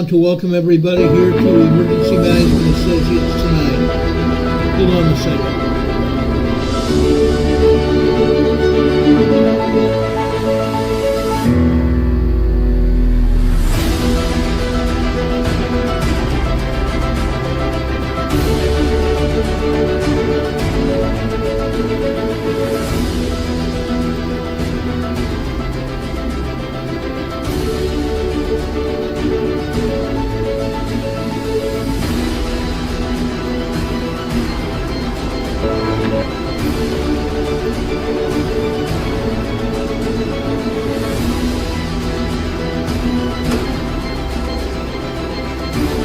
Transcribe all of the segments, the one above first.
want to welcome everybody here to Emergency Management Associates tonight. Hold on a second.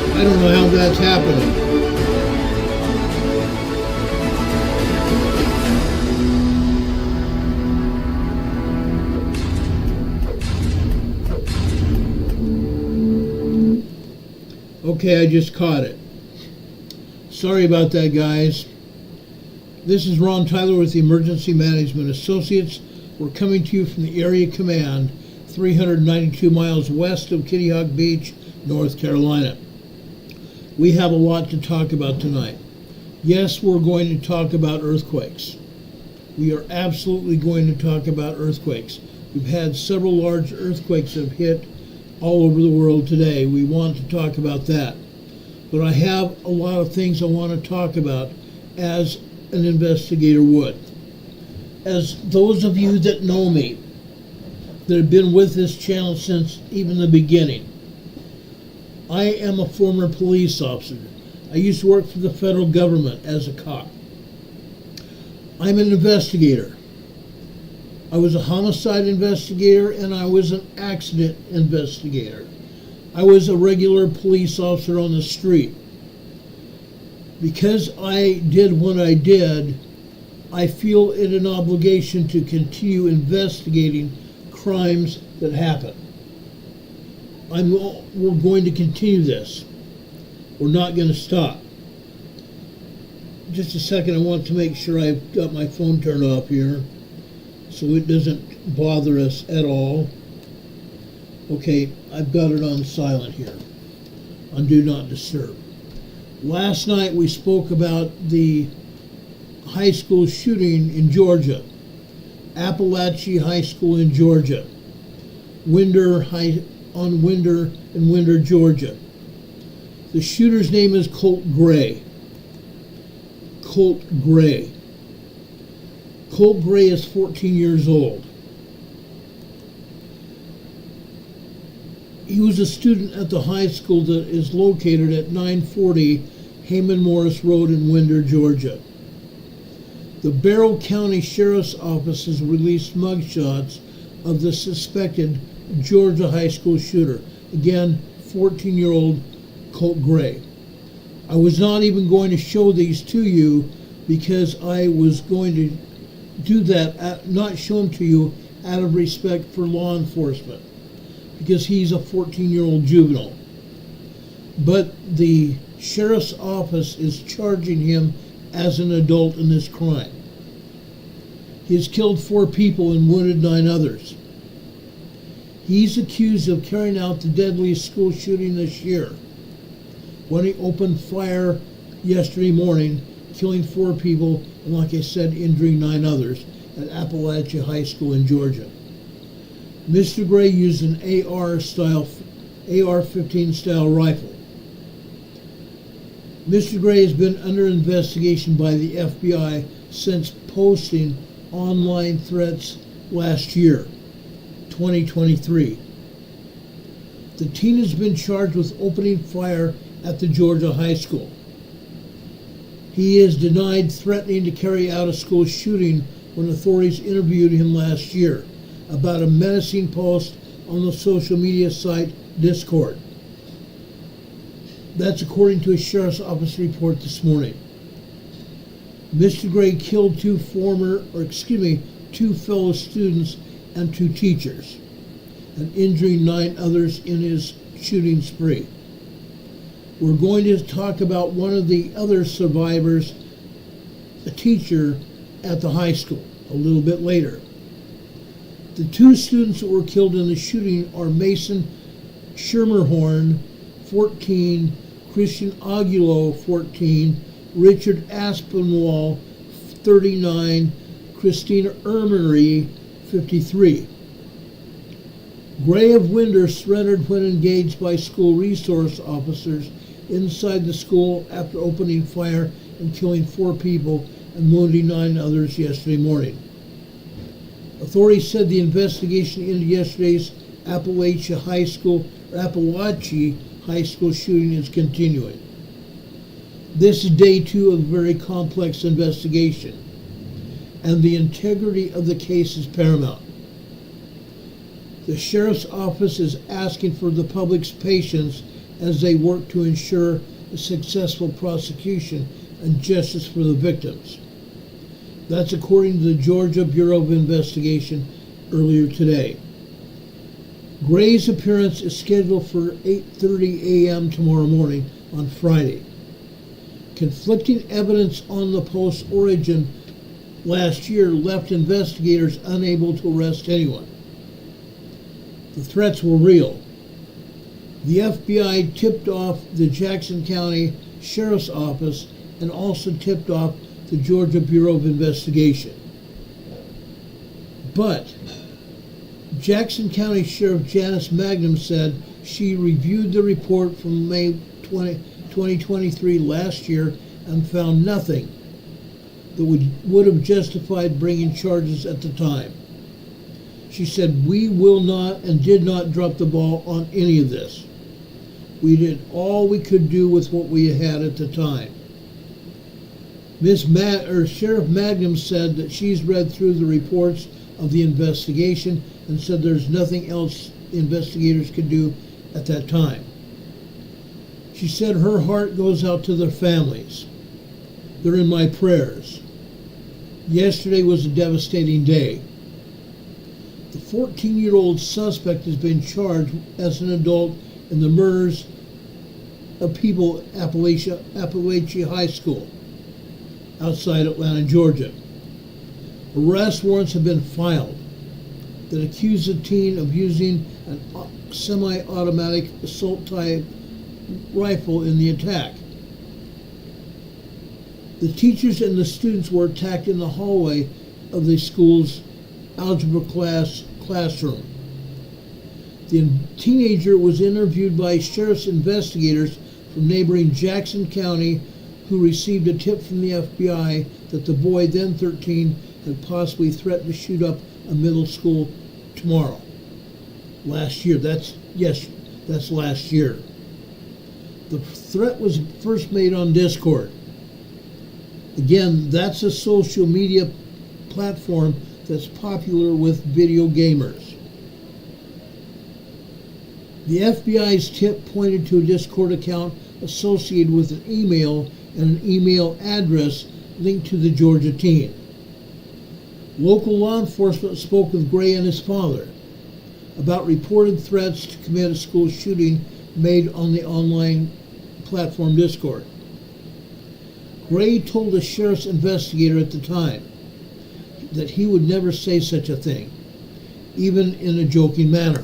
I don't know how that's happening. Okay, I just caught it. Sorry about that, guys. This is Ron Tyler with the Emergency Management Associates. We're coming to you from the Area Command, 392 miles west of Kitty Hawk Beach, North Carolina. We have a lot to talk about tonight. Yes, we're going to talk about earthquakes. We are absolutely going to talk about earthquakes. We've had several large earthquakes that have hit all over the world today. We want to talk about that. But I have a lot of things I want to talk about as an investigator would. As those of you that know me, that have been with this channel since even the beginning, I am a former police officer. I used to work for the federal government as a cop. I'm an investigator. I was a homicide investigator and I was an accident investigator. I was a regular police officer on the street. Because I did what I did, I feel it an obligation to continue investigating crimes that happen. We're going to continue this. We're not going to stop. Just a second, I want to make sure I've got my phone turned off here so it doesn't bother us at all. Okay, I've got it on silent here, on Do Not Disturb. Last night we spoke about the high school shooting in Georgia, Appalachia High School in Georgia, Winder, Georgia. The shooter's name is Colt Gray. Colt Gray. Colt Gray is 14 years old. He was a student at the high school that is located at 940 Heyman Morris Road in Winder, Georgia. The Barrow County Sheriff's Office has released mugshots of the suspected Georgia high school shooter. Again, 14-year-old Colt Gray. I was not even going to show these to you because I was going to do that, not show them to you out of respect for law enforcement, because he's a 14-year-old juvenile. But the sheriff's office is charging him as an adult in this crime. He has killed 4 people and wounded 9 others. He's accused of carrying out the deadliest school shooting this year, when he opened fire yesterday morning, killing 4 people and, like I said, injuring 9 others at Appalachia High School in Georgia. Mr. Gray used an AR-15 style rifle. Mr. Gray has been under investigation by the FBI since posting online threats last year, 2023. The teen has been charged with opening fire at the Georgia high school. He is denied threatening to carry out a school shooting when authorities interviewed him last year about a menacing post on the social media site Discord. That's according to a sheriff's office report this morning. Mr. Gray killed 2 fellow students and 2 teachers, and injuring 9 others in his shooting spree. We're going to talk about one of the other survivors, a teacher at the high school, a little bit later. The 2 students that were killed in the shooting are Mason Schermerhorn, 14, Christian Aguilo, 14, Richard Aspinwall, 39, Christina Ermery, 53. Gray of Winder surrendered when engaged by school resource officers inside the school after opening fire and killing 4 people and wounding 9 others yesterday morning. Authorities said the investigation into yesterday's Appalachian High School shooting is continuing. This is day 2 of a very complex investigation, and the integrity of the case is paramount. The Sheriff's Office is asking for the public's patience as they work to ensure a successful prosecution and justice for the victims. That's according to the Georgia Bureau of Investigation earlier today. Gray's appearance is scheduled for 8:30 a.m. tomorrow morning on Friday. Conflicting evidence on the post's origin last year left investigators unable to arrest anyone. The threats were real. The FBI tipped off the Jackson County Sheriff's Office and also tipped off the Georgia Bureau of Investigation. But Jackson County Sheriff Janice Magnum said she reviewed the report from May 2023 last year and found nothing that would have justified bringing charges at the time. She said, "We will not and did not drop the ball on any of this. We did all we could do with what we had at the time." Sheriff Magnum said that she's read through the reports of the investigation and said there's nothing else investigators could do at that time. She said her heart goes out to their families. They're in my prayers. Yesterday was a devastating day. The 14-year-old suspect has been charged as an adult in the murders of people at Appalachia High School outside Atlanta, Georgia. Arrest warrants have been filed that accuse the teen of using a semi-automatic assault-type rifle in the attack. The teachers and the students were attacked in the hallway of the school's algebra classroom. The teenager was interviewed by sheriff's investigators from neighboring Jackson County who received a tip from the FBI that the boy, then 13, had possibly threatened to shoot up a middle school tomorrow. Last year. That's last year. The threat was first made on Discord. Again, that's a social media platform that's popular with video gamers. The FBI's tip pointed to a Discord account associated with an email and an email address linked to the Georgia teen. Local law enforcement spoke with Gray and his father about reported threats to commit a school shooting made on the online platform Discord. Gray told a sheriff's investigator at the time that he would never say such a thing, even in a joking manner.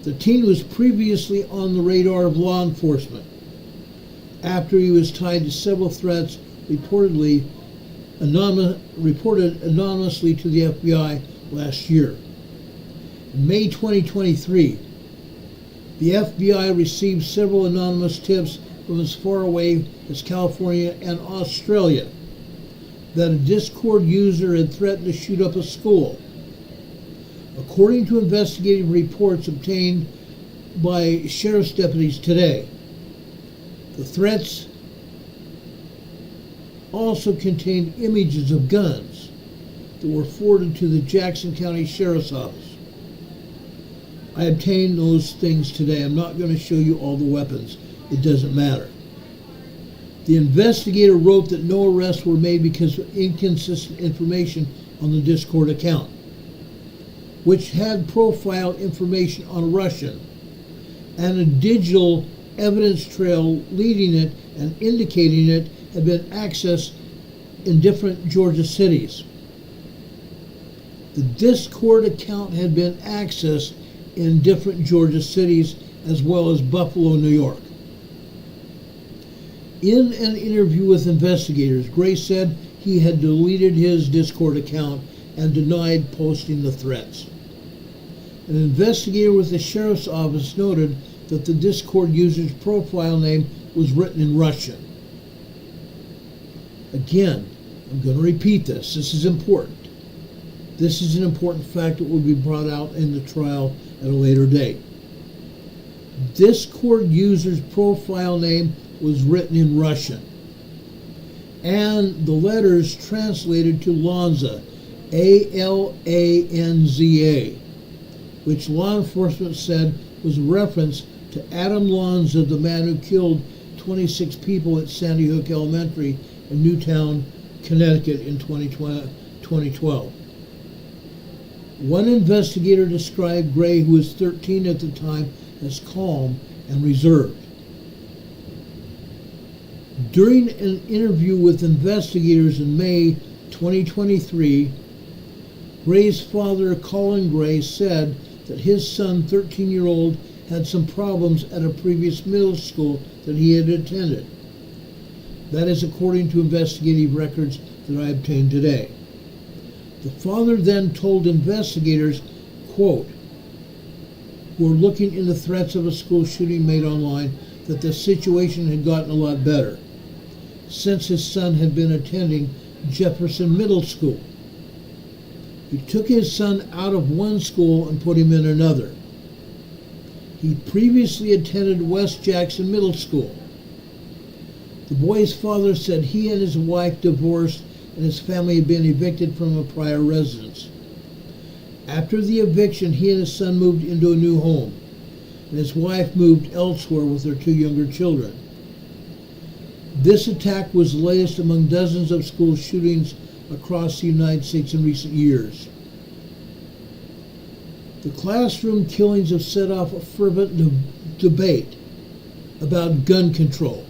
The teen was previously on the radar of law enforcement after he was tied to several threats reported anonymously to the FBI last year. In May 2023, the FBI received several anonymous tips from as far away as California and Australia that a Discord user had threatened to shoot up a school. According to investigative reports obtained by sheriff's deputies today, the threats also contained images of guns that were forwarded to the Jackson County Sheriff's Office. I obtained those things today. I'm not going to show you all the weapons. It doesn't matter. The investigator wrote that no arrests were made because of inconsistent information on the Discord account, which had profile information on a Russian and a digital evidence trail leading it and indicating it had been accessed in different Georgia cities. The Discord account had been accessed in different Georgia cities as well as Buffalo, New York. In an interview with investigators, Gray said he had deleted his Discord account and denied posting the threats. An investigator with the sheriff's office noted that the Discord user's profile name was written in Russian. Again, I'm going to repeat this. This is important. This is an important fact that will be brought out in the trial at a later date. Discord user's profile name was written in Russian, and the letters translated to Lanza, A-L-A-N-Z-A, which law enforcement said was a reference to Adam Lanza, the man who killed 26 people at Sandy Hook Elementary in Newtown, Connecticut in 2012. One investigator described Gray, who was 13 at the time, as calm and reserved. During an interview with investigators in May 2023, Gray's father, Colin Gray, said that his son, 13-year-old, had some problems at a previous middle school that he had attended. That is according to investigative records that I obtained today. The father then told investigators, quote, who were looking into threats of a school shooting made online, that the situation had gotten a lot better since his son had been attending Jefferson Middle School. He took his son out of one school and put him in another. He previously attended West Jackson Middle School. The boy's father said he and his wife divorced and his family had been evicted from a prior residence. After the eviction, he and his son moved into a new home, and his wife moved elsewhere with their two younger children. This attack was the latest among dozens of school shootings across the United States in recent years. The classroom killings have set off a fervent debate about gun control,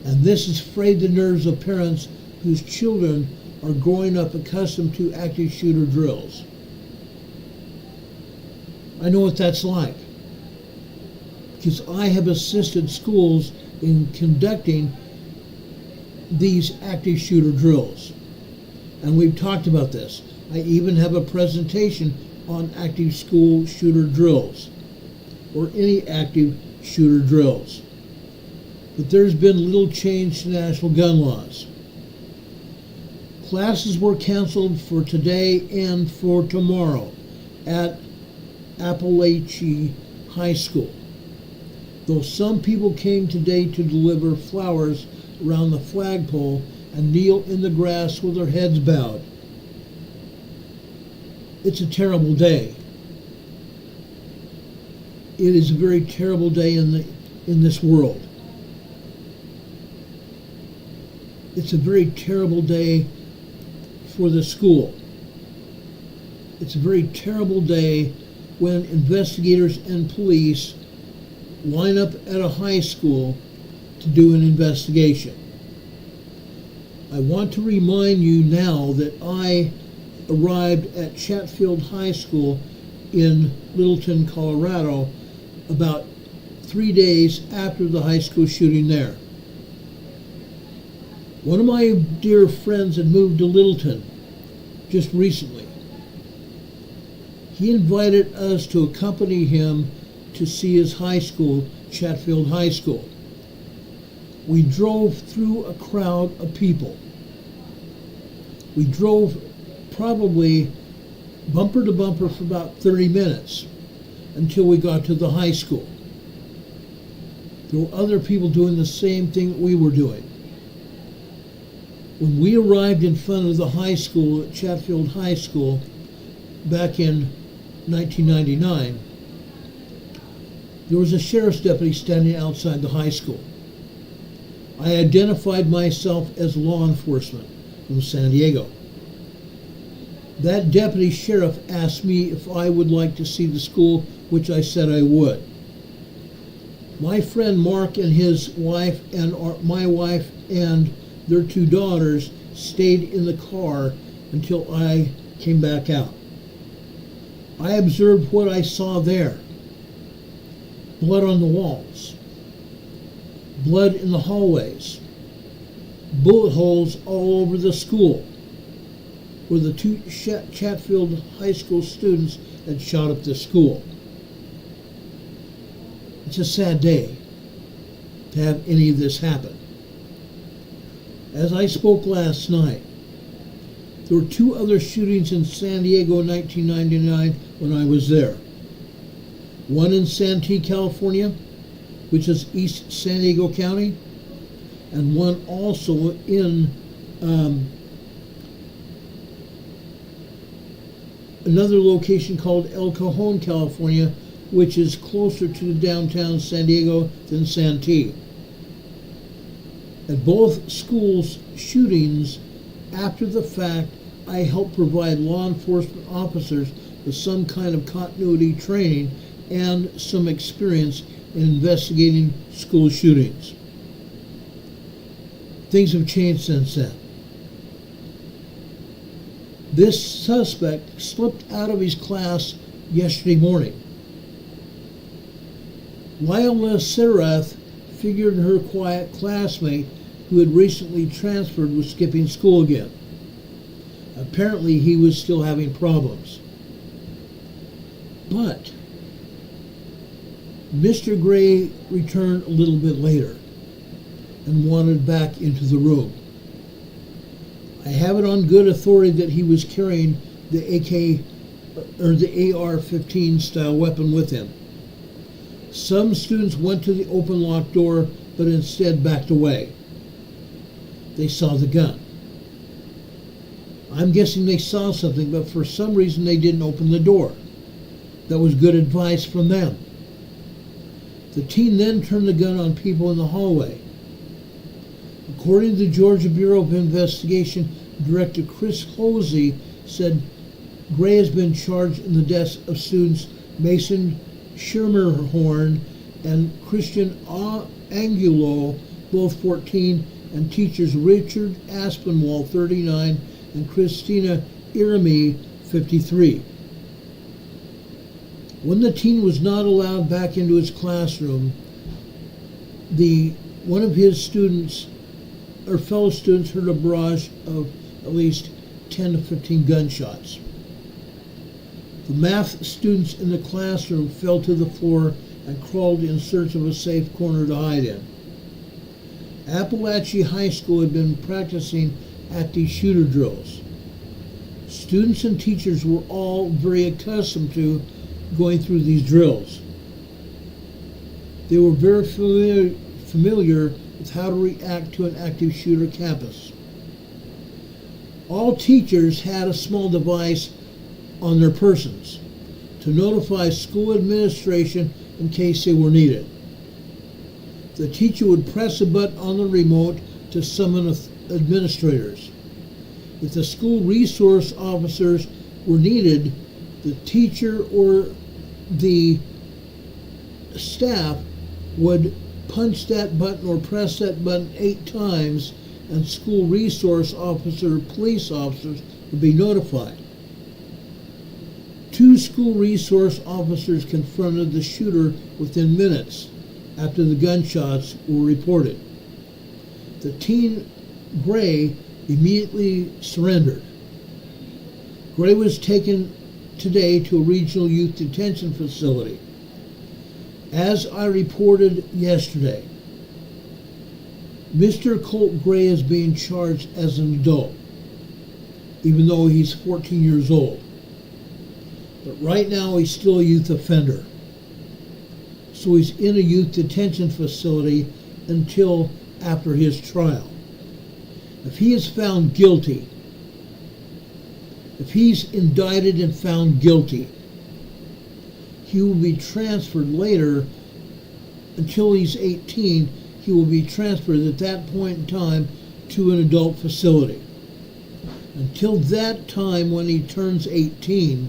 and this has frayed the nerves of parents whose children are growing up accustomed to active shooter drills. I know what that's like, because I have assisted schools in conducting these active shooter drills. And we've talked about this. I even have a presentation on active school shooter drills, or any active shooter drills. But there's been little change to national gun laws. Classes were canceled for today and for tomorrow at Appalachian High School, though some people came today to deliver flowers around the flagpole and kneel in the grass with their heads bowed. It's a terrible day. It is a very terrible day in this world. It's a very terrible day for the school. It's a very terrible day when investigators and police line up at a high school to do an investigation. I want to remind you now that I arrived at Chatfield High School in Littleton, Colorado, about 3 days after the high school shooting there. One of my dear friends had moved to Littleton just recently. He invited us to accompany him to see his high school, Chatfield High School. We drove through a crowd of people. We drove probably bumper to bumper for about 30 minutes until we got to the high school. There were other people doing the same thing that we were doing. When we arrived in front of the high school at Chatfield High School back in 1999, there was a sheriff's deputy standing outside the high school. I identified myself as law enforcement from San Diego. That deputy sheriff asked me if I would like to see the school, which I said I would. My friend Mark and his wife and my wife and their two daughters stayed in the car until I came back out. I observed what I saw there. blood on the walls, blood in the hallways, bullet holes all over the school where the two Chatfield High School students had shot up the school. It's a sad day to have any of this happen. As I spoke last night, there were 2 other shootings in San Diego in 1999 when I was there. One in Santee, California, which is East San Diego County, and one also in another location called El Cajon, California, which is closer to downtown San Diego than Santee. At both schools' shootings, after the fact, I helped provide law enforcement officers with some kind of continuity training and some experience in investigating school shootings. Things have changed since then. This suspect slipped out of his class yesterday morning. Lila Serath figured her quiet classmate who had recently transferred was skipping school again. Apparently he was still having problems. But Mr. Gray returned a little bit later and wandered back into the room. I have it on good authority that he was carrying the AR-15 style weapon with him. Some students went to the open locked door, but instead backed away. They saw the gun. I'm guessing they saw something, but for some reason they didn't open the door. That was good advice from them. The teen then turned the gun on people in the hallway. According to the Georgia Bureau of Investigation, Director Chris Hosey said Gray has been charged in the deaths of students Mason Schermerhorn and Christian Angulo, both 14, and teachers Richard Aspinwall, 39, and Christina Irami, 53. When the teen was not allowed back into his classroom, one of his students or fellow students heard a barrage of at least 10 to 15 gunshots. The math students in the classroom fell to the floor and crawled in search of a safe corner to hide in. Appalachia High School had been practicing active shooter drills. Students and teachers were all very accustomed to going through these drills. They were very familiar with how to react to an active shooter campus. All teachers had a small device on their persons to notify school administration in case they were needed. The teacher would press a button on the remote to summon administrators. If the school resource officers were needed, the teacher or the staff would punch that button or press that button 8 times, and school resource officer, police officers would be notified. 2 school resource officers confronted the shooter within minutes after the gunshots were reported. The teen, Gray, immediately surrendered. Gray was taken today to a regional youth detention facility. As I reported yesterday, Mr. Colt Gray is being charged as an adult, even though he's 14 years old. But right now he's still a youth offender. So he's in a youth detention facility until after his trial. If he is found guilty, if he's indicted and found guilty, he will be transferred later. Until he's 18, he will be transferred at that point in time to an adult facility. Until that time, when he turns 18,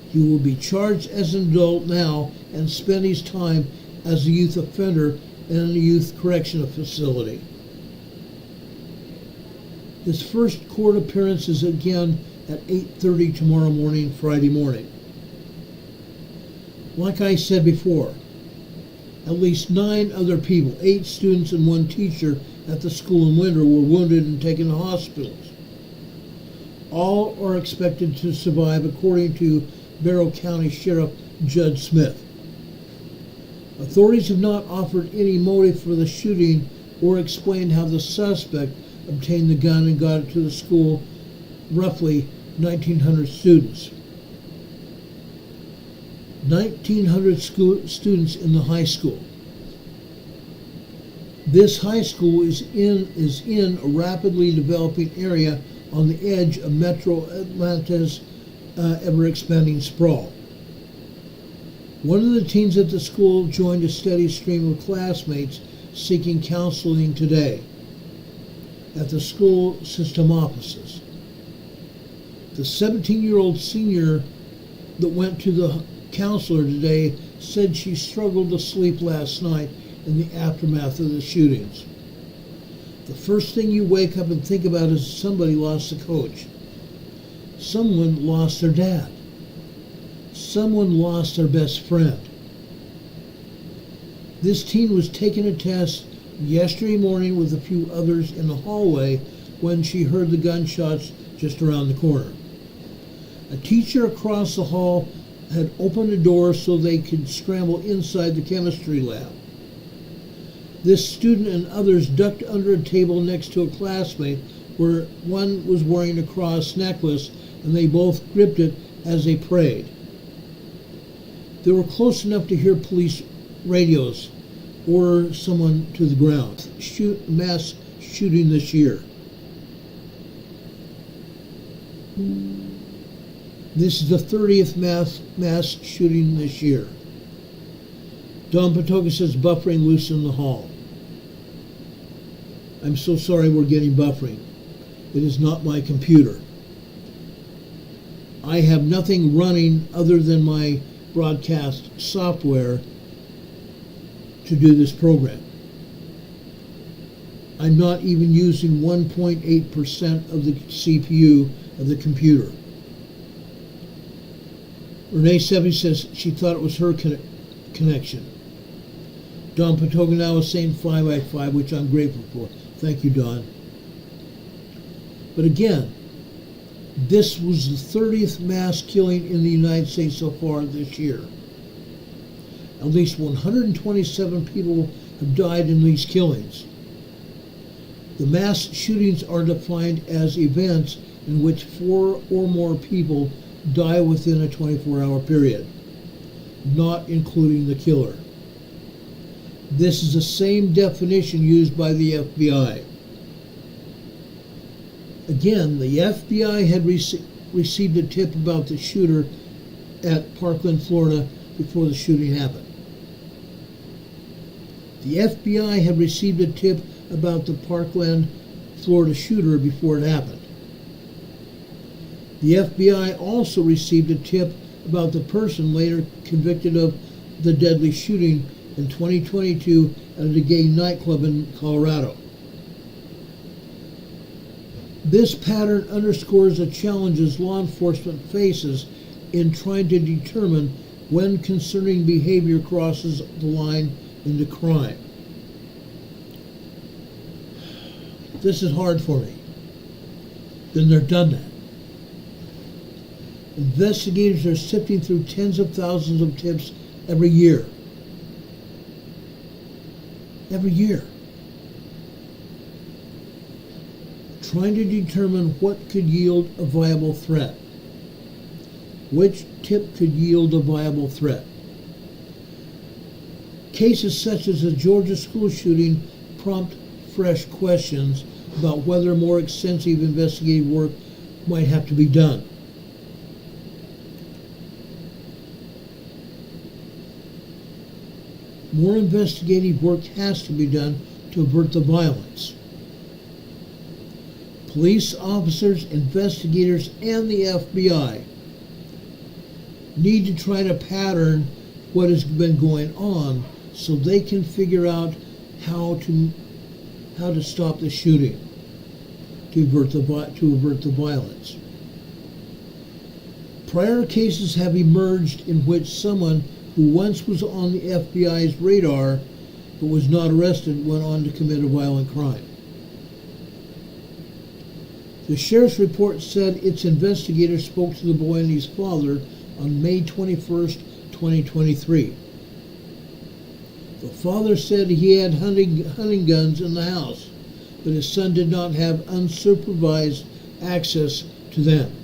he will be charged as an adult now and spend his time as a youth offender in a youth correctional facility. His first court appearance is again at 8:30 tomorrow morning, Friday morning. Like I said before, At least 9 other people, 8 students and 1 teacher at the school in winter, were wounded and taken to hospitals. All are expected to survive, according to Barrow County Sheriff Judd Smith. Authorities have not offered any motive for the shooting or explained how the suspect obtained the gun and got it to the school, roughly 1,900 students. 1,900 students in the high school. This high school is in a rapidly developing area on the edge of Metro Atlanta's ever-expanding sprawl. One of the teens at the school joined a steady stream of classmates seeking counseling today at the school system offices. The 17-year-old senior that went to the counselor today said she struggled to sleep last night in the aftermath of the shootings. The first thing you wake up and think about is somebody lost a coach. Someone lost their dad. Someone lost their best friend. This teen was taking a test yesterday morning with a few others in the hallway when she heard the gunshots just around the corner. A teacher across the hall had opened the door so they could scramble inside the chemistry lab. This student and others ducked under a table next to a classmate where one was wearing a cross necklace, and they both gripped it as they prayed. They were close enough to hear police radios or someone to the ground. Mass shooting this year. This is the 30th mass shooting this year. Don Patoka says buffering loose in the hall. I'm so sorry we're getting buffering. It is not my computer. I have nothing running other than my broadcast software to do this program. I'm not even using 1.8% of the CPU of the computer. Renee Sevi says she thought it was her connection. Don Patoga now is saying 5x5, which I'm grateful for. Thank you, Don. But again, this was the 30th mass killing in the United States so far this year. At least 127 people have died in these killings. The mass shootings are defined as events in which 4 or more people die within a 24-hour period, not including the killer. This is the same definition used by the FBI. Again, the FBI had received a tip about the shooter at Parkland, Florida, before the shooting happened. The FBI had received a tip about the Parkland, Florida shooter before it happened. The FBI also received a tip about the person later convicted of the deadly shooting in 2022 at a gay nightclub in Colorado. This pattern underscores the challenges law enforcement faces in trying to determine when concerning behavior crosses the line into crime. This is hard for me. Been there, done that. Investigators are sifting through tens of thousands of tips every year. Every year. Trying to determine what could yield a viable threat. Which tip could yield a viable threat? Cases such as the Georgia school shooting prompt fresh questions about whether more extensive investigative work might have to be done. More investigative work has to be done to avert the violence. Police officers, investigators, and the FBI need to try to pattern what has been going on so they can figure out how to stop the shooting, to avert the violence. Prior cases have emerged in which someone who once was on the FBI's radar but was not arrested, went on to commit a violent crime. The sheriff's report said its investigators spoke to the boy and his father on May 21st, 2023. The father said he had hunting guns in the house, but his son did not have unsupervised access to them.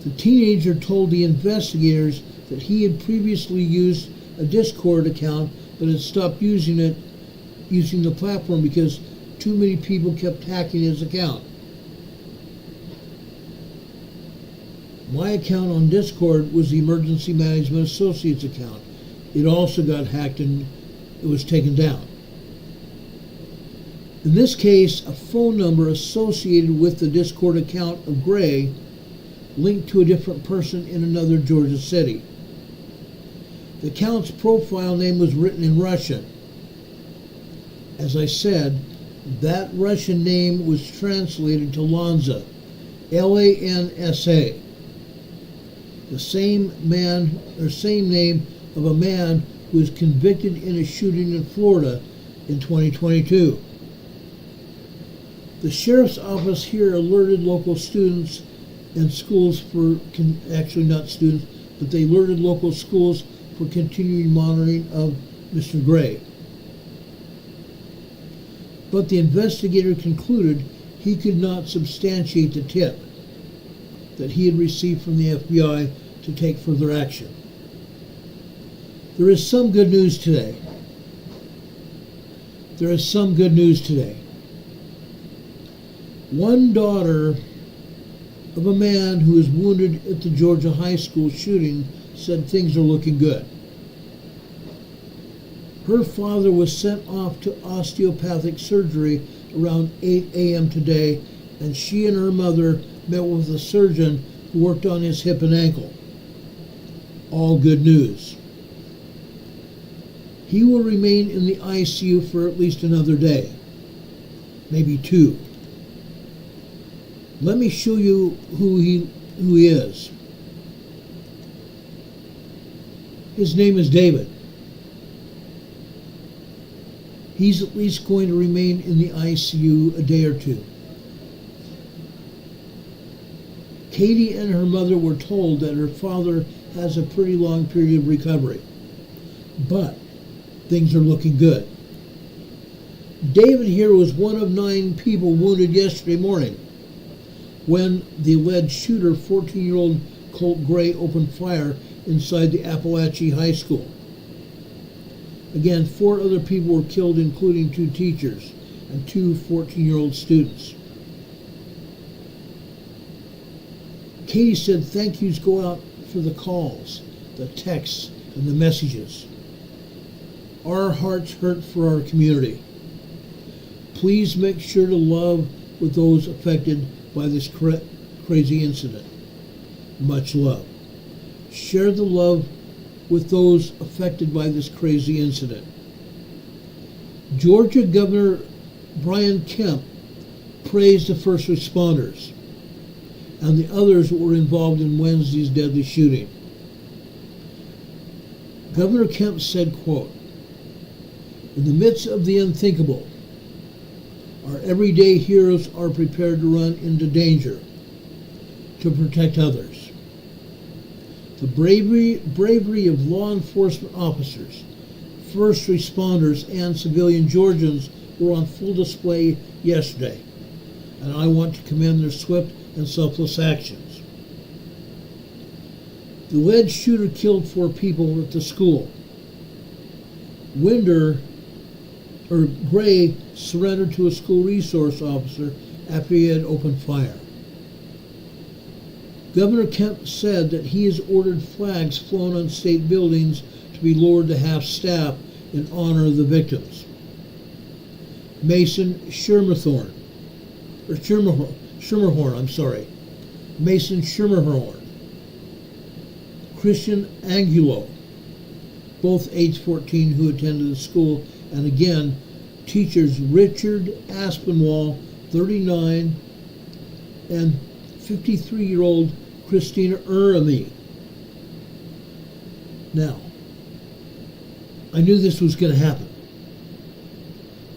The teenager told the investigators that he had previously used a Discord account but had stopped using the platform because too many people kept hacking his account. My account on Discord was the Emergency Management Associates account. It also got hacked and it was taken down. In this case, a phone number associated with the Discord account of Gray linked to a different person in another Georgia city. The account's profile name was written in Russian. As I said, that Russian name was translated to Lanza, Lansa, the same name of a man who was convicted in a shooting in Florida in 2022. The sheriff's office here alerted local students and schools actually not students, but they alerted local schools for continuing monitoring of Mr. Gray. But the investigator concluded he could not substantiate the tip that he had received from the FBI to take further action. There is some good news today. One daughter of a man who was wounded at the Georgia high school shooting said things are looking good. Her father was sent off to osteopathic surgery around 8 a.m. today, and she and her mother met with a surgeon who worked on his hip and ankle. All good news. He will remain in the ICU for at least another day, maybe two. Let me show you who he is. His name is David. He's at least going to remain in the ICU a day or two. Katie and her mother were told that her father has a pretty long period of recovery, but things are looking good. David here was one of 9 people wounded yesterday morning when the alleged shooter, 14-year-old Colt Gray, opened fire inside the Appalachia High School. Again, 4 other people were killed, including 2 teachers and 2 14-year-old students. Katie said thank yous go out for the calls, the texts, and the messages. Our hearts hurt for our community. Please make sure to love with those affected by this crazy incident. Much love. Share the love with those affected by this crazy incident. Georgia Governor Brian Kemp praised the first responders and the others that were involved in Wednesday's deadly shooting. Governor Kemp said, quote, "In the midst of the unthinkable, our everyday heroes are prepared to run into danger to protect others. The bravery of law enforcement officers, first responders, and civilian Georgians were on full display yesterday, and I want to commend their swift and selfless actions." The alleged shooter killed 4 people at the school. Gray surrendered to a school resource officer after he had opened fire. Governor Kemp said that he has ordered flags flown on state buildings to be lowered to half-staff in honor of the victims. Mason Schermerhorn, Christian Angulo, both age 14 who attended the school, and again, teachers Richard Aspinwall, 39, and 53-year-old Christina Urami. Now, I knew this was going to happen.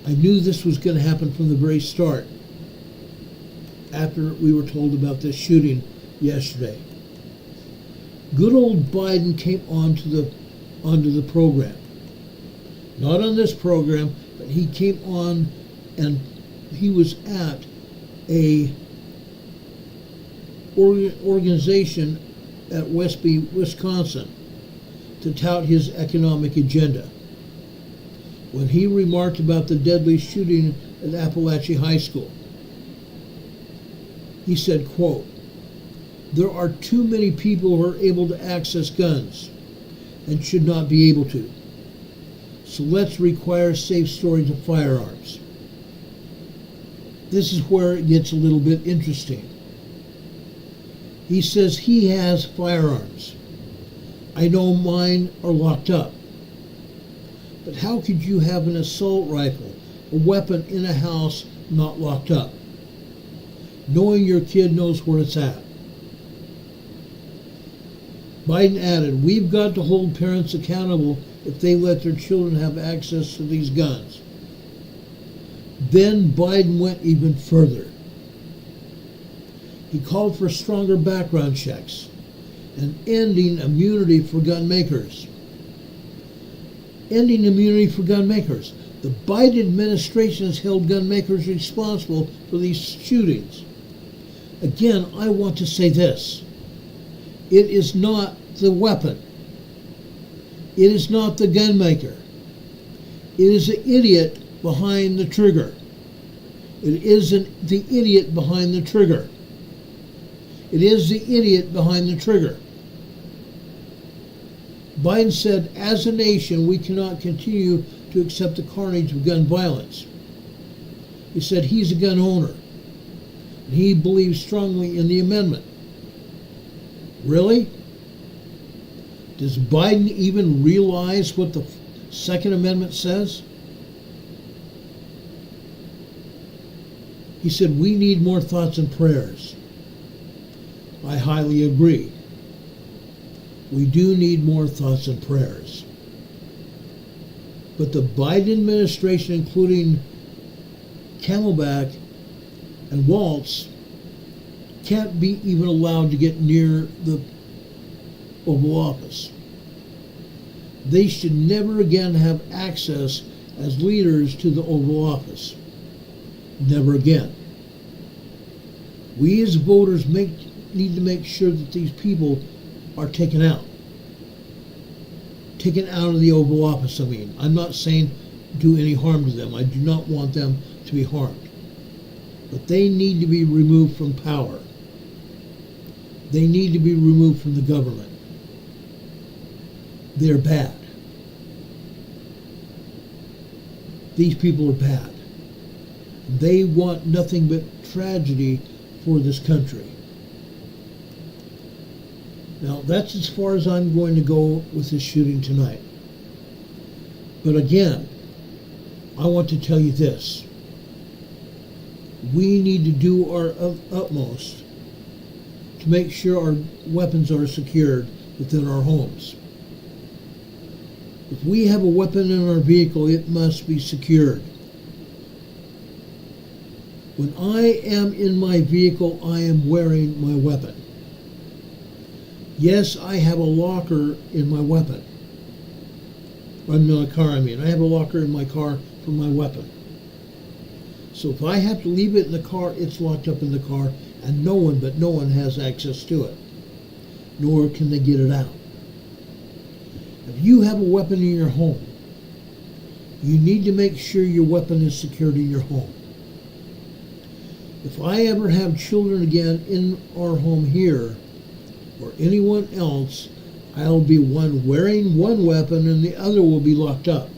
I knew this was going to happen from the very start after we were told about this shooting yesterday. Good old Biden came onto the program. Not on this program, but he came on and he was at a organization at Westby, Wisconsin, to tout his economic agenda. When he remarked about the deadly shooting at Appalachia High School, he said, quote, "There are too many people who are able to access guns and should not be able to. So let's require safe storage of firearms." This is where it gets a little bit interesting. He says he has firearms. I know mine are locked up. But how could you have an assault rifle, a weapon in a house not locked up, knowing your kid knows where it's at? Biden added, "We've got to hold parents accountable if they let their children have access to these guns." Then Biden went even further. He called for stronger background checks and ending immunity for gun makers. Ending immunity for gun makers. The Biden administration has held gun makers responsible for these shootings. Again, I want to say this. It is not the weapon. It is not the gun maker. It is the idiot behind the trigger. It isn't the idiot behind the trigger. It is the idiot behind the trigger. Biden said, as a nation, we cannot continue to accept the carnage of gun violence. He said he's a gun owner. And he believes strongly in the amendment. Really? Does Biden even realize what the Second Amendment says? He said, we need more thoughts and prayers. I highly agree. We do need more thoughts and prayers. But the Biden administration, including Camelback and Waltz, can't be even allowed to get near the Oval Office. They should never again have access as leaders to the Oval Office. Never again. We as voters need to make sure that these people are taken out. Taken out of the Oval Office, I mean. I'm not saying do any harm to them. I do not want them to be harmed. But they need to be removed from power. They need to be removed from the government. They're bad. These people are bad. They want nothing but tragedy for this country. Now, that's as far as I'm going to go with this shooting tonight. But again, I want to tell you this. We need to do our utmost to make sure our weapons are secured within our homes. If we have a weapon in our vehicle, it must be secured. When I am in my vehicle, I am wearing my weapon. Yes, I have a locker in my weapon. In my car, I mean. I have a locker in my car for my weapon. So if I have to leave it in the car, it's locked up in the car, and no one has access to it. Nor can they get it out. If you have a weapon in your home, you need to make sure your weapon is secured in your home. If I ever have children again in our home here, or anyone else, I'll be one wearing one weapon and the other will be locked up.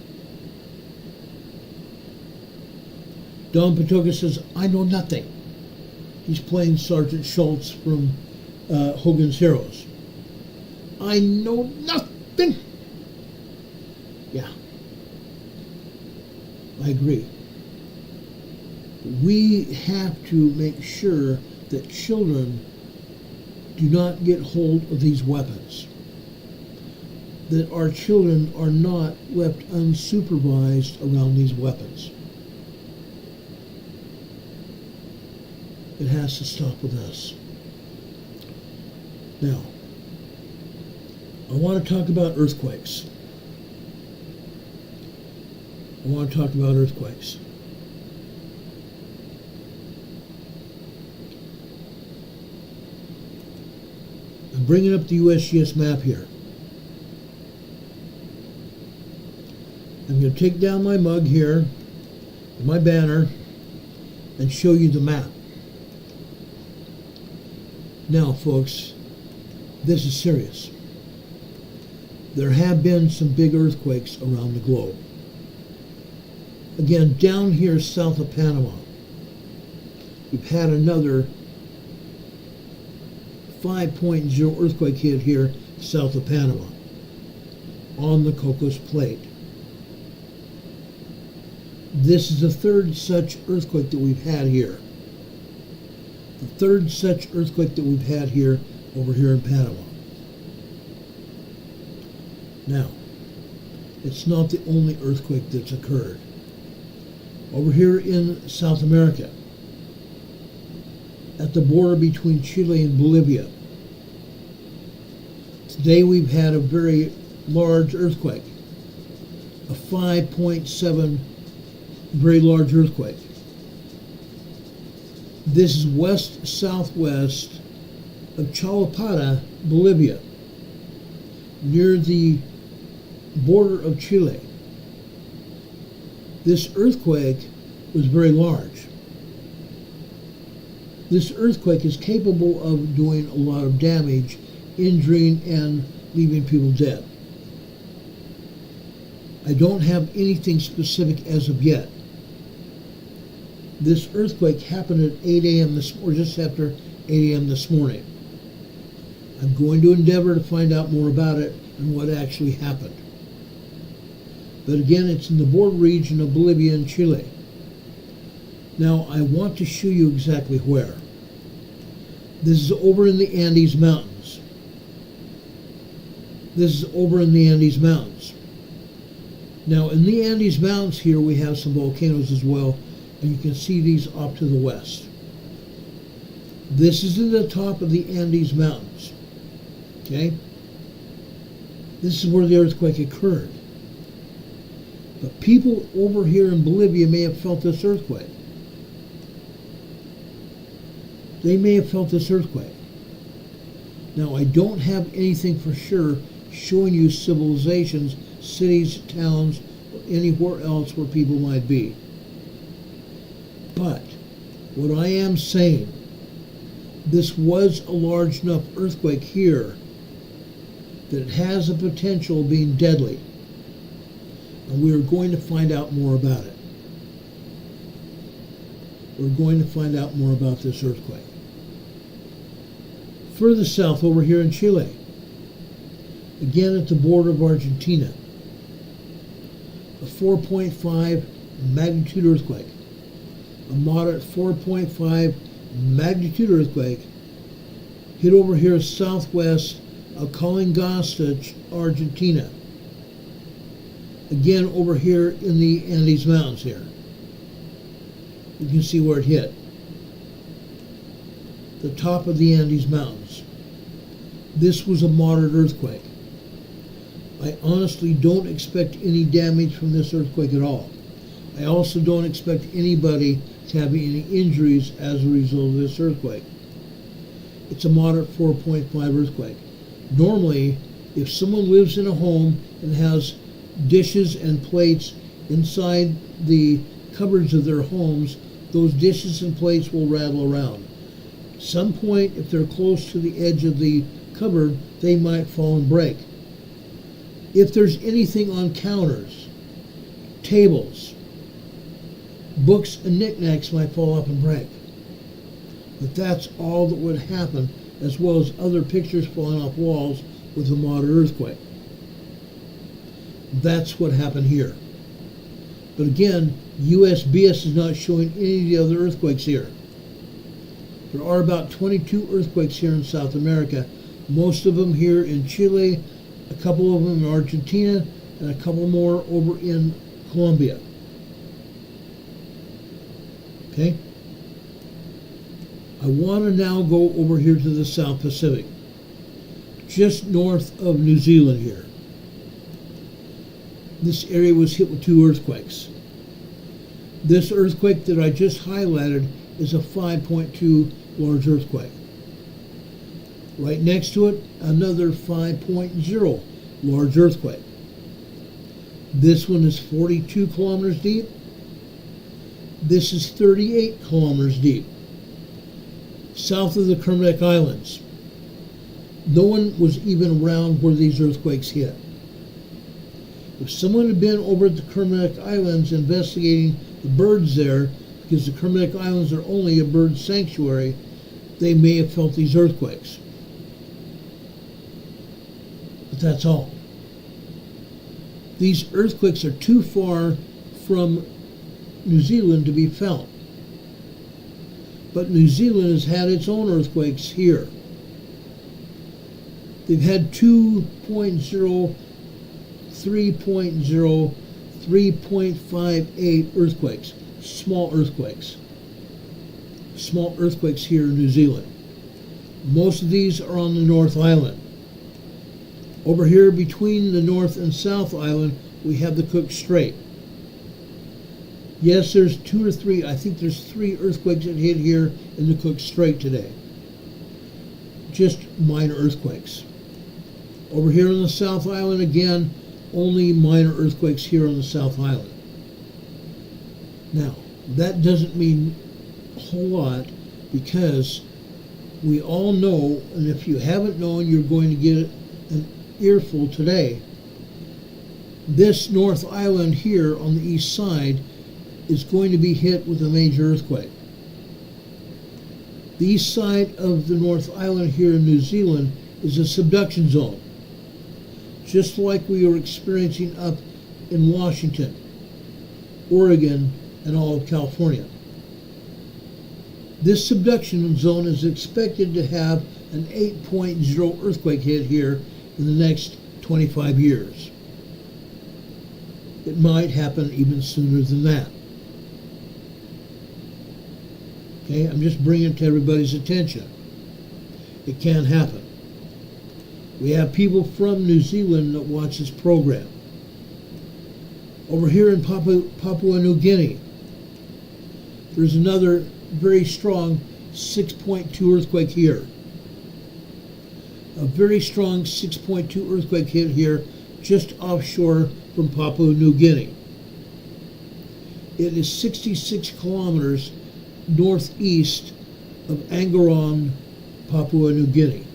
Don Patoka says, I know nothing. He's playing Sergeant Schultz from Hogan's Heroes. I know nothing. Yeah, I agree. We have to make sure that children do not get hold of these weapons. that our children are not left unsupervised around these weapons. It has to stop with us. Now, I want to talk about earthquakes. I'm bringing up the USGS map here. I'm going to take down my mug here, my banner, and show you the map. Now, folks, this is serious. There have been some big earthquakes around the globe. Again, down here south of Panama, we've had another 5.0 earthquake hit here south of Panama on the Cocos Plate. This is the third such earthquake that we've had here. The third such earthquake that we've had here over here in Panama. Now, it's not the only earthquake that's occurred. Over here in South America, at the border between Chile and Bolivia, today we've had a very large earthquake, a 5.7 very large earthquake. This is west-southwest of Chalapata, Bolivia, near the border of Chile. This earthquake was very large. This earthquake is capable of doing a lot of damage, injuring and leaving people dead. I don't have anything specific as of yet. This earthquake happened at 8 a.m. or just after 8 a.m. this morning. I'm going to endeavor to find out more about it and what actually happened. But again, it's in the border region of Bolivia and Chile. Now, I want to show you exactly where. This is over in the Andes Mountains. Now, in the Andes Mountains here, we have some volcanoes as well, and you can see these off to the west. This is in the top of the Andes Mountains. Okay? This is where the earthquake occurred. But people over here in Bolivia may have felt this earthquake. They may have felt this earthquake. Now, I don't have anything for sure showing you civilizations, cities, towns, or anywhere else where people might be. But what I am saying, this was a large enough earthquake here that it has a potential of being deadly. And we are going to find out more about it. We're going to find out more about this earthquake. Further south, over here in Chile, again at the border of Argentina, a 4.5 magnitude earthquake. A moderate 4.5 magnitude earthquake hit over here southwest of Calingasta, Argentina. Again, over here in the Andes Mountains here. You can see where it hit. The top of the Andes Mountains. This was a moderate earthquake. I honestly don't expect any damage from this earthquake at all. I also don't expect anybody to have any injuries as a result of this earthquake. It's a moderate 4.5 earthquake. Normally, if someone lives in a home and has dishes and plates inside the cupboards of their homes, those dishes and plates will rattle around. At some point, if they're close to the edge of the cupboard, they might fall and break. If there's anything on counters, tables, books and knickknacks might fall up and break. But that's all that would happen, as well as other pictures falling off walls with a moderate earthquake. That's what happened here. But again, USGS is not showing any of the other earthquakes here. There are about 22 earthquakes here in South America, most of them here in Chile, a couple of them in Argentina, and a couple more over in Colombia. Okay? I want to now go over here to the South Pacific, just north of New Zealand here. This area was hit with 2 earthquakes. This earthquake that I just highlighted is a 5.2 large earthquake. Right next to it, another 5.0 large earthquake. This one is 42 kilometers deep. This is 38 kilometers deep, south of the Kermadec Islands. No one was even around where these earthquakes hit. If someone had been over at the Kermadec Islands investigating the birds there, because the Kermadec Islands are only a bird sanctuary, they may have felt these earthquakes. But that's all. These earthquakes are too far from New Zealand to be felt. But New Zealand has had its own earthquakes here. They've had 2.0, 3.0, 3.58 earthquakes, small earthquakes. Small earthquakes here in New Zealand. Most of these are on the North Island. Over here between the North and South Island, we have the Cook Strait. Yes, there's 2 or 3, I think there's 3 earthquakes that hit here in the Cook Strait today. Just minor earthquakes. Over here on the South Island, again, only minor earthquakes here on the South Island. Now, that doesn't mean a whole lot, because we all know, and if you haven't known, you're going to get an earful today. This North Island here on the east side is going to be hit with a major earthquake. The east side of the North Island here in New Zealand is a subduction zone, just like we are experiencing up in Washington, Oregon, and all of California. This subduction zone is expected to have an 8.0 earthquake hit here in the next 25 years. It might happen even sooner than that. Okay, I'm just bringing it to everybody's attention. It can happen. We have people from New Zealand that watch this program. Over here in Papua New Guinea, there's another very strong 6.2 earthquake here. A very strong 6.2 earthquake hit here just offshore from Papua New Guinea. It is 66 kilometers northeast of Angorong, Papua New Guinea.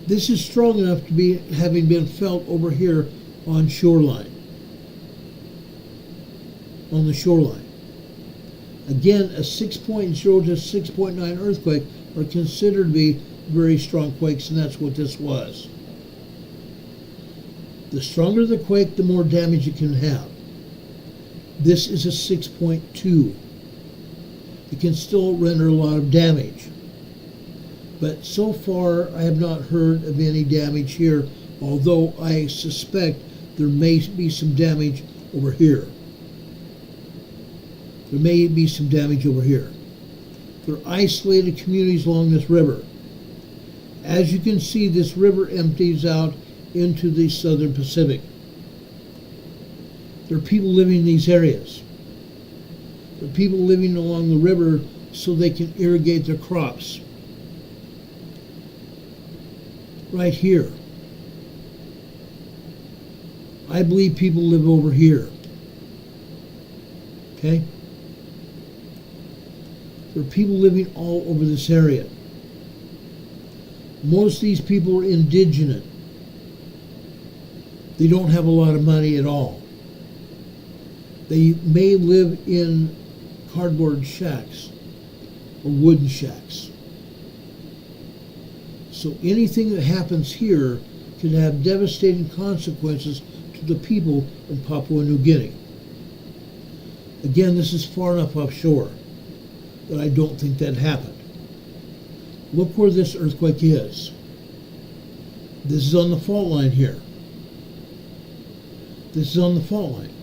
This is strong enough to be having been felt over here on shoreline. On the shoreline. Again, a 6.0 to 6.9 earthquake are considered to be very strong quakes, and that's what this was. The stronger the quake, the more damage it can have. This is a 6.2. It can still render a lot of damage. But so far, I have not heard of any damage here, although I suspect there may be some damage over here. There may be some damage over here. There are isolated communities along this river. As you can see, this river empties out into the southern Pacific. There are people living in these areas. There are people living along the river so they can irrigate their crops. Right here. I believe people live over here. Okay? There are people living all over this area. Most of these people are indigenous. They don't have a lot of money at all. They may live in cardboard shacks or wooden shacks. So anything that happens here can have devastating consequences to the people in Papua New Guinea. Again, this is far enough offshore that I don't think that happened. Look where this earthquake is. This is on the fault line here. This is on the fault line.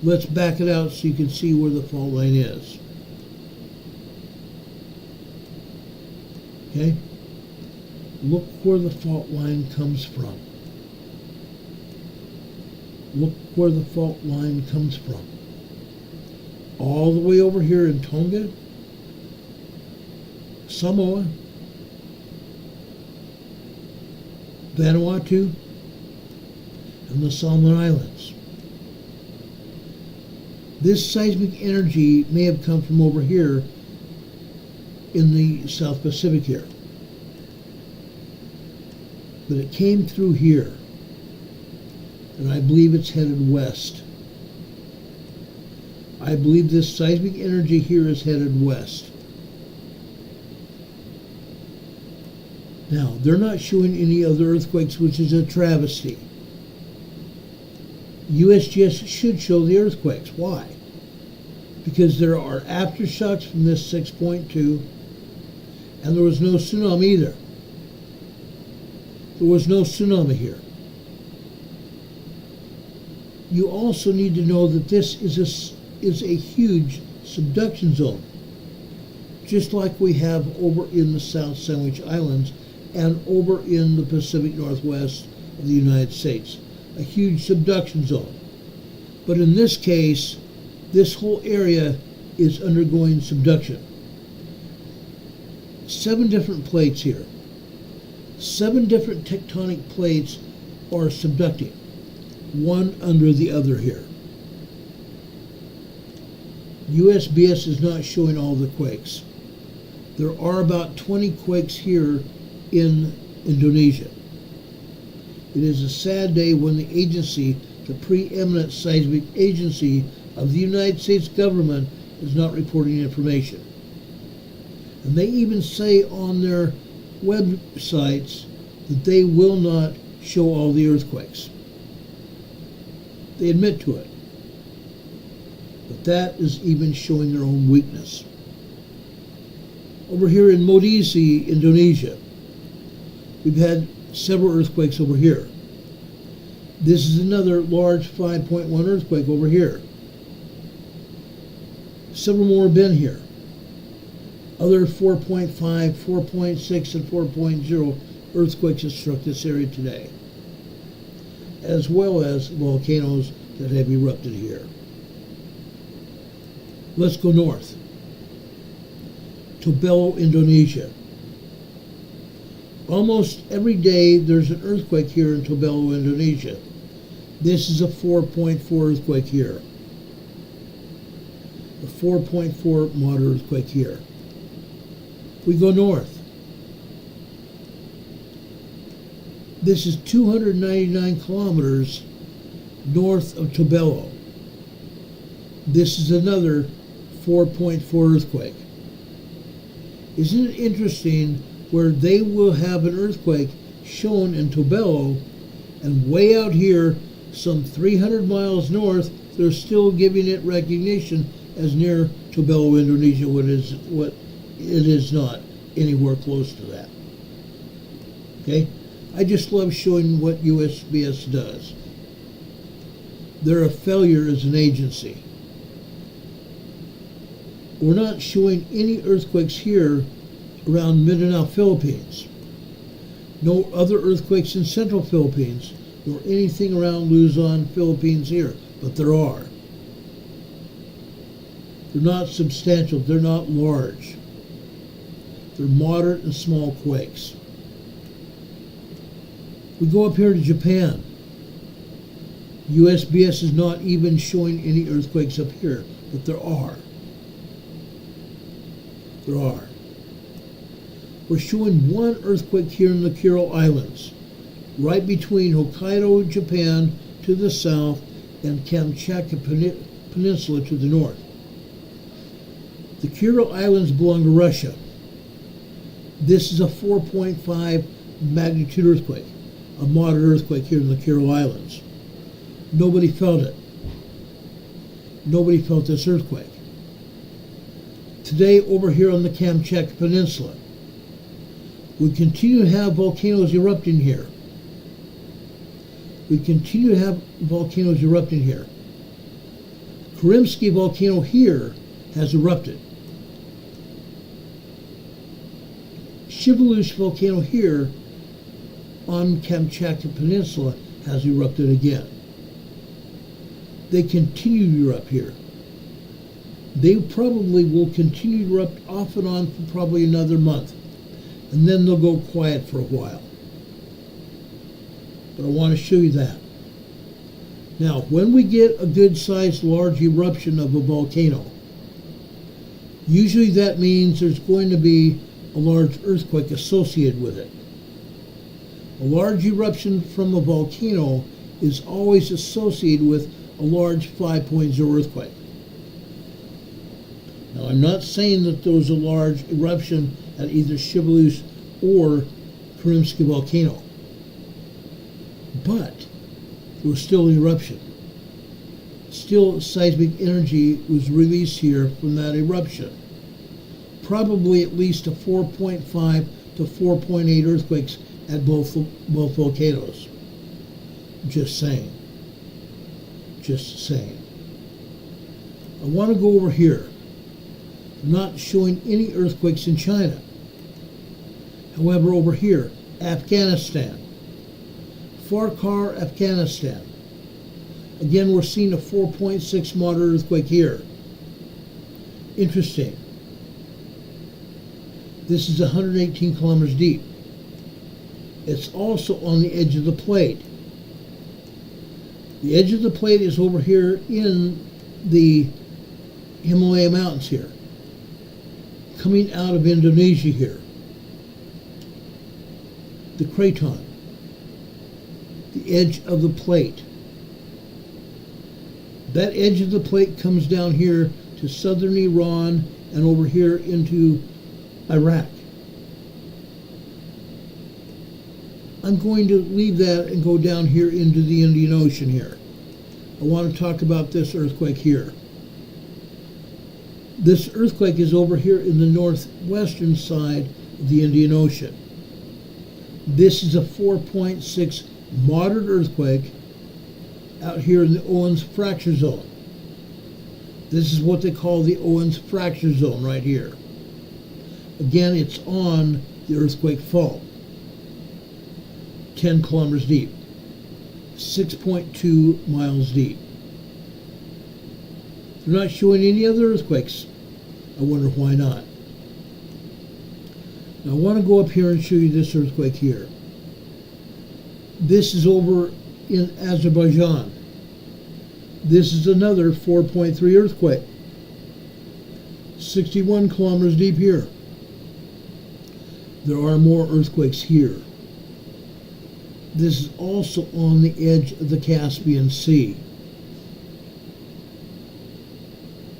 Let's back it out so you can see where the fault line is. Okay? Look where the fault line comes from. Look where the fault line comes from. All the way over here in Tonga, Samoa, Vanuatu, and the Solomon Islands. This seismic energy may have come from over here in the South Pacific here. But it came through here, and I believe it's headed west. I believe this seismic energy here is headed west. Now, they're not showing any other earthquakes, which is a travesty. USGS should show the earthquakes. Why? Because there are aftershocks from this 6.2, and there was no tsunami either. There was no tsunami here. You also need to know that this is a huge subduction zone, just like we have over in the South Sandwich Islands and over in the Pacific Northwest of the United States. A huge subduction zone. But in this case, this whole area is undergoing subduction. 7 different plates here. 7 different tectonic plates are subducting, one under the other here. USGS is not showing all the quakes. There are about 20 quakes here in Indonesia. It is a sad day when the agency, the preeminent seismic agency of the United States government, is not reporting information. And they even say on their websites that they will not show all the earthquakes. They admit to it. But that is even showing their own weakness. Over here in Modisi, Indonesia, we've had several earthquakes over here. This is another large 5.1 earthquake over here. Several more have been here. Other 4.5, 4.6, and 4.0 earthquakes have struck this area today, as well as volcanoes that have erupted here. Let's go north. Tobelo, Indonesia. Almost every day there's an earthquake here in Tobelo, Indonesia. This is a 4.4 earthquake here. A 4.4 moderate earthquake here. We go north. This is 299 kilometers north of Tobelo. This is another 4.4 earthquake. Isn't it interesting where they will have an earthquake shown in Tobelo, and way out here, some 300 miles north, they're still giving it recognition as near Tobelo, Indonesia, what it is not anywhere close to that. Okay? I just love showing what USGS does. They're a failure as an agency. We're not showing any earthquakes here around Mindanao, Philippines. No other earthquakes in central Philippines, nor anything around Luzon, Philippines here, but there are. They're not substantial, they're not large. They're moderate and small quakes. We go up here to Japan. USGS is not even showing any earthquakes up here, but there are. There are. We're showing one earthquake here in the Kuril Islands, right between Hokkaido, Japan, to the south, and Kamchatka Peninsula to the north. The Kuril Islands belong to Russia. This is a 4.5 magnitude earthquake, a moderate earthquake here in the Kuril Islands. Nobody felt it. Nobody felt this earthquake. Today, over here on the Kamchatka Peninsula, we continue to have volcanoes erupting here. we continue to have volcanoes erupting here. Karimsky volcano here has erupted. Shiveluch volcano here on Kamchatka Peninsula has erupted again. They continue to erupt here. They probably will continue to erupt off and on for probably another month, and then they'll go quiet for a while. But I want to show you that. Now, when we get a good-sized large eruption of a volcano, usually that means there's going to be a large earthquake associated with it. A large eruption from a volcano is always associated with a large 5.0 earthquake. Now, I'm not saying that there was a large eruption at either Shiveluch or Karimsky volcano, but there was still an eruption. Still, seismic energy was released here from that eruption. Probably at least a 4.5 to 4.8 earthquakes at both volcanoes. Just saying. Just saying. I want to go over here. I'm not showing any earthquakes in China. However, over here, Afghanistan. Farkar, Afghanistan. Again, we're seeing a 4.6 moderate earthquake here. Interesting. This is 118 kilometers deep. It's also on the edge of the plate. The edge of the plate is over here in the Himalaya Mountains here, coming out of Indonesia here. The craton, the edge of the plate. That edge of the plate comes down here to southern Iran and over here into Iraq. I'm going to leave that and go down here into the Indian Ocean here. I want to talk about this earthquake here. This earthquake is over here in the northwestern side of the Indian Ocean. This is a 4.6 moderate earthquake out here in the Owens fracture zone. This is what they call the Owens fracture zone right here. Again, it's on the earthquake fault. 10 kilometers deep, 6.2 miles deep. They're not showing any other earthquakes. I wonder why not. Now I want to go up here and show you this earthquake here. This is over in Azerbaijan. This is another 4.3 earthquake, 61 kilometers deep here. There are more earthquakes here. This is also on the edge of the Caspian Sea.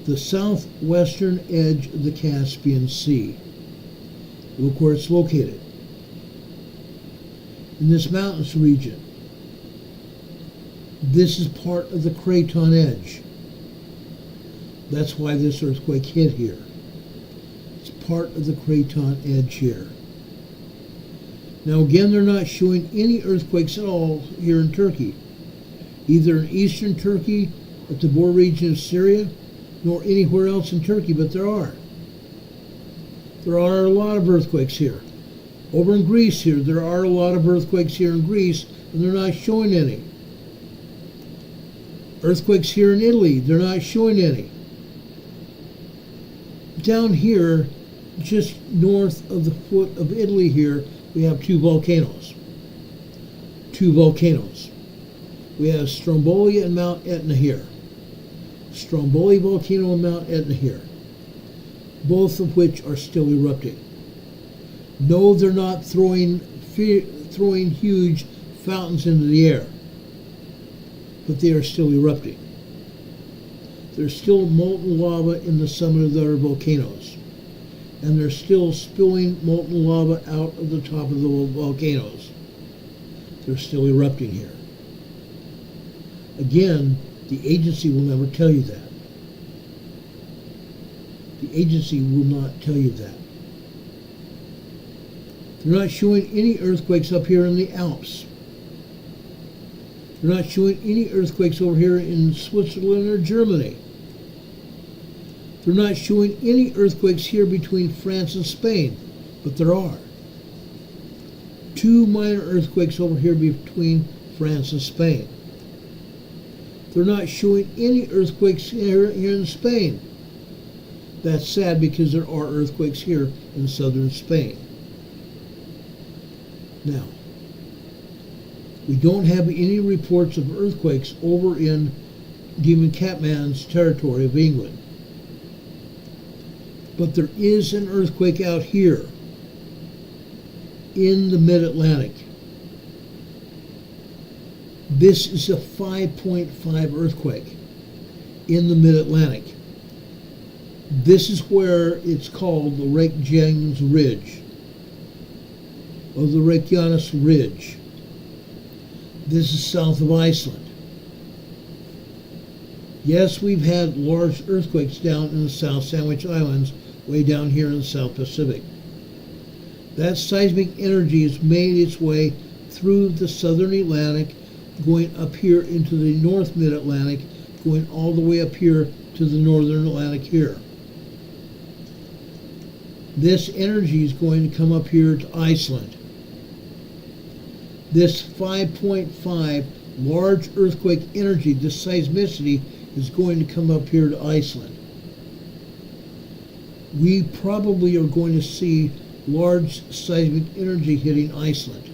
The southwestern edge of the Caspian Sea. Look where it's located. In this mountainous region. This is part of the craton edge. That's why this earthquake hit here. It's part of the craton edge here. Now again, they're not showing any earthquakes at all here in Turkey, either in eastern Turkey, at the border region of Syria, nor anywhere else in Turkey, but there are. There are a lot of earthquakes here. Over in Greece here, there are a lot of earthquakes here in Greece, and they're not showing any. Earthquakes here in Italy, they're not showing any. Down here, just north of the foot of Italy here, we have two volcanoes. Two volcanoes. We have Stromboli and Mount Etna here. Stromboli volcano and Mount Etna here. Both of which are still erupting. No, they're not throwing huge fountains into the air, but they are still erupting. There's still molten lava in the summit of their volcanoes, and they're still spilling molten lava out of the top of the volcanoes. They're still erupting here. Again, the agency will never tell you that. The agency will not tell you that. They're not showing any earthquakes up here in the Alps. They're not showing any earthquakes over here in Switzerland or Germany. They're not showing any earthquakes here between France and Spain, but there are. 2 minor earthquakes over here between France and Spain. They're not showing any earthquakes here in Spain. That's sad because there are earthquakes here in southern Spain. Now, we don't have any reports of earthquakes over in Demon Catman's territory of England. But there is an earthquake out here in the mid-Atlantic. This is a 5.5 earthquake in the mid-Atlantic. This is where it's called the Reykjanes Ridge, or the Reykjanes Ridge. This is south of Iceland. Yes, we've had large earthquakes down in the South Sandwich Islands, way down here in the South Pacific. That seismic energy has made its way through the southern Atlantic, going up here into the North Mid-Atlantic, going all the way up here to the northern Atlantic here. This energy is going to come up here to Iceland. This 5.5 large earthquake energy, this seismicity, is going to come up here to Iceland. We probably are going to see large seismic energy hitting Iceland,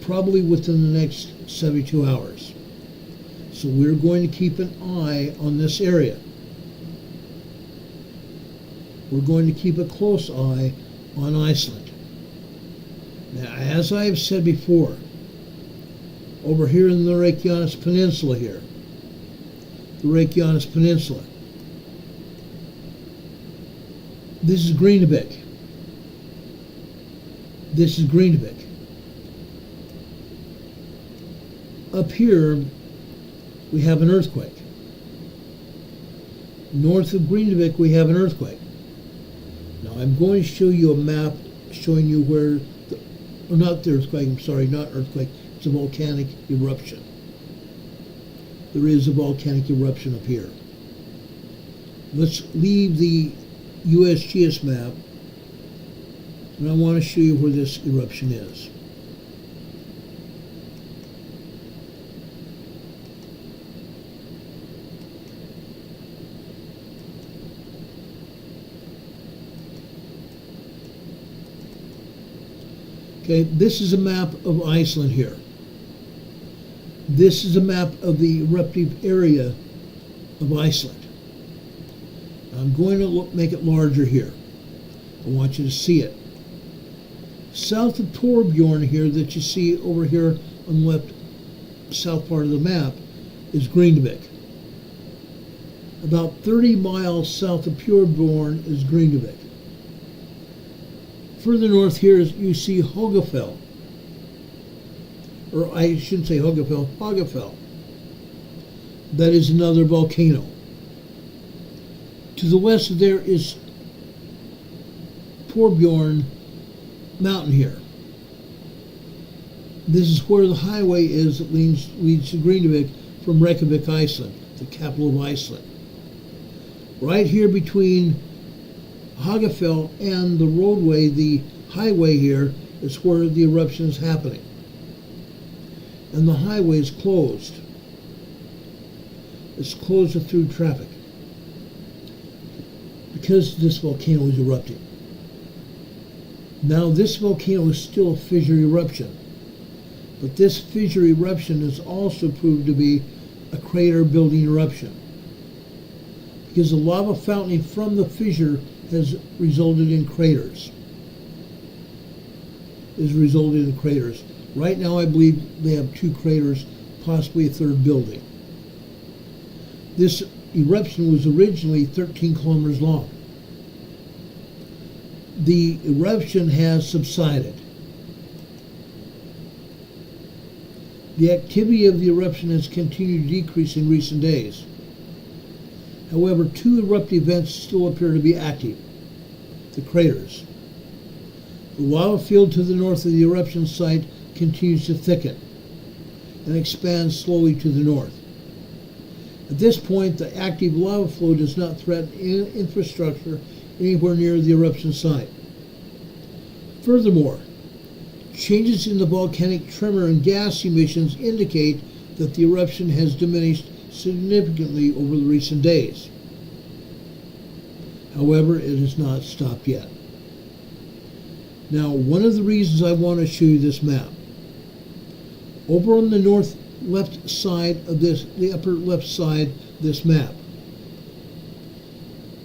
probably within the next 72 hours. So we're going to keep an eye on this area. We're going to keep a close eye on Iceland. Now, as I have said before, over here in the Reykjanes Peninsula here, the Reykjanes Peninsula, this is Greenavik. This is Greenavik. Up here, we have an earthquake. North of Greenavik, we have an earthquake. Now, I'm going to show you a map showing you where, not the earthquake, I'm sorry, not earthquake, it's a volcanic eruption. There is a volcanic eruption up here. Let's leave the USGS map, and I want to show you where this eruption is. Okay, this is a map of Iceland here. This is a map of the eruptive area of Iceland. I'm going to make it larger here. I want you to see it. South of Torbjorn here that you see over here on the left south part of the map is Greenavik. About 30 miles south of Torbjorn is Greenavik. Further north here is you see Hogafell. Or I shouldn't say Hogafell, Hogafell. That is another volcano. To the west of there is Torbjorn Mountain here. This is where the highway is that leads to Greenavik from Reykjavik, Iceland, the capital of Iceland. Right here between Hagafell and the roadway, the highway here, is where the eruption is happening. And the highway is closed. It's closed to through traffic because this volcano is erupting. Now, this volcano is still a fissure eruption, but this fissure eruption is also proved to be a crater-building eruption because the lava fountaining from the fissure has resulted in craters. Right now, I believe they have 2 craters, possibly a 3rd building. This eruption was originally 13 kilometers long. The eruption has subsided. The activity of the eruption has continued to decrease in recent days. However, 2 eruptive events still appear to be active. The craters. The lava field to the north of the eruption site continues to thicken. and expands slowly to the north. At this point, the active lava flow does not threaten infrastructure anywhere near the eruption site. Furthermore, changes in the volcanic tremor and gas emissions indicate that the eruption has diminished significantly over the recent days. However, it has not stopped yet. Now, one of the reasons I want to show you this map, over on the north left side of this, the upper left side of this map,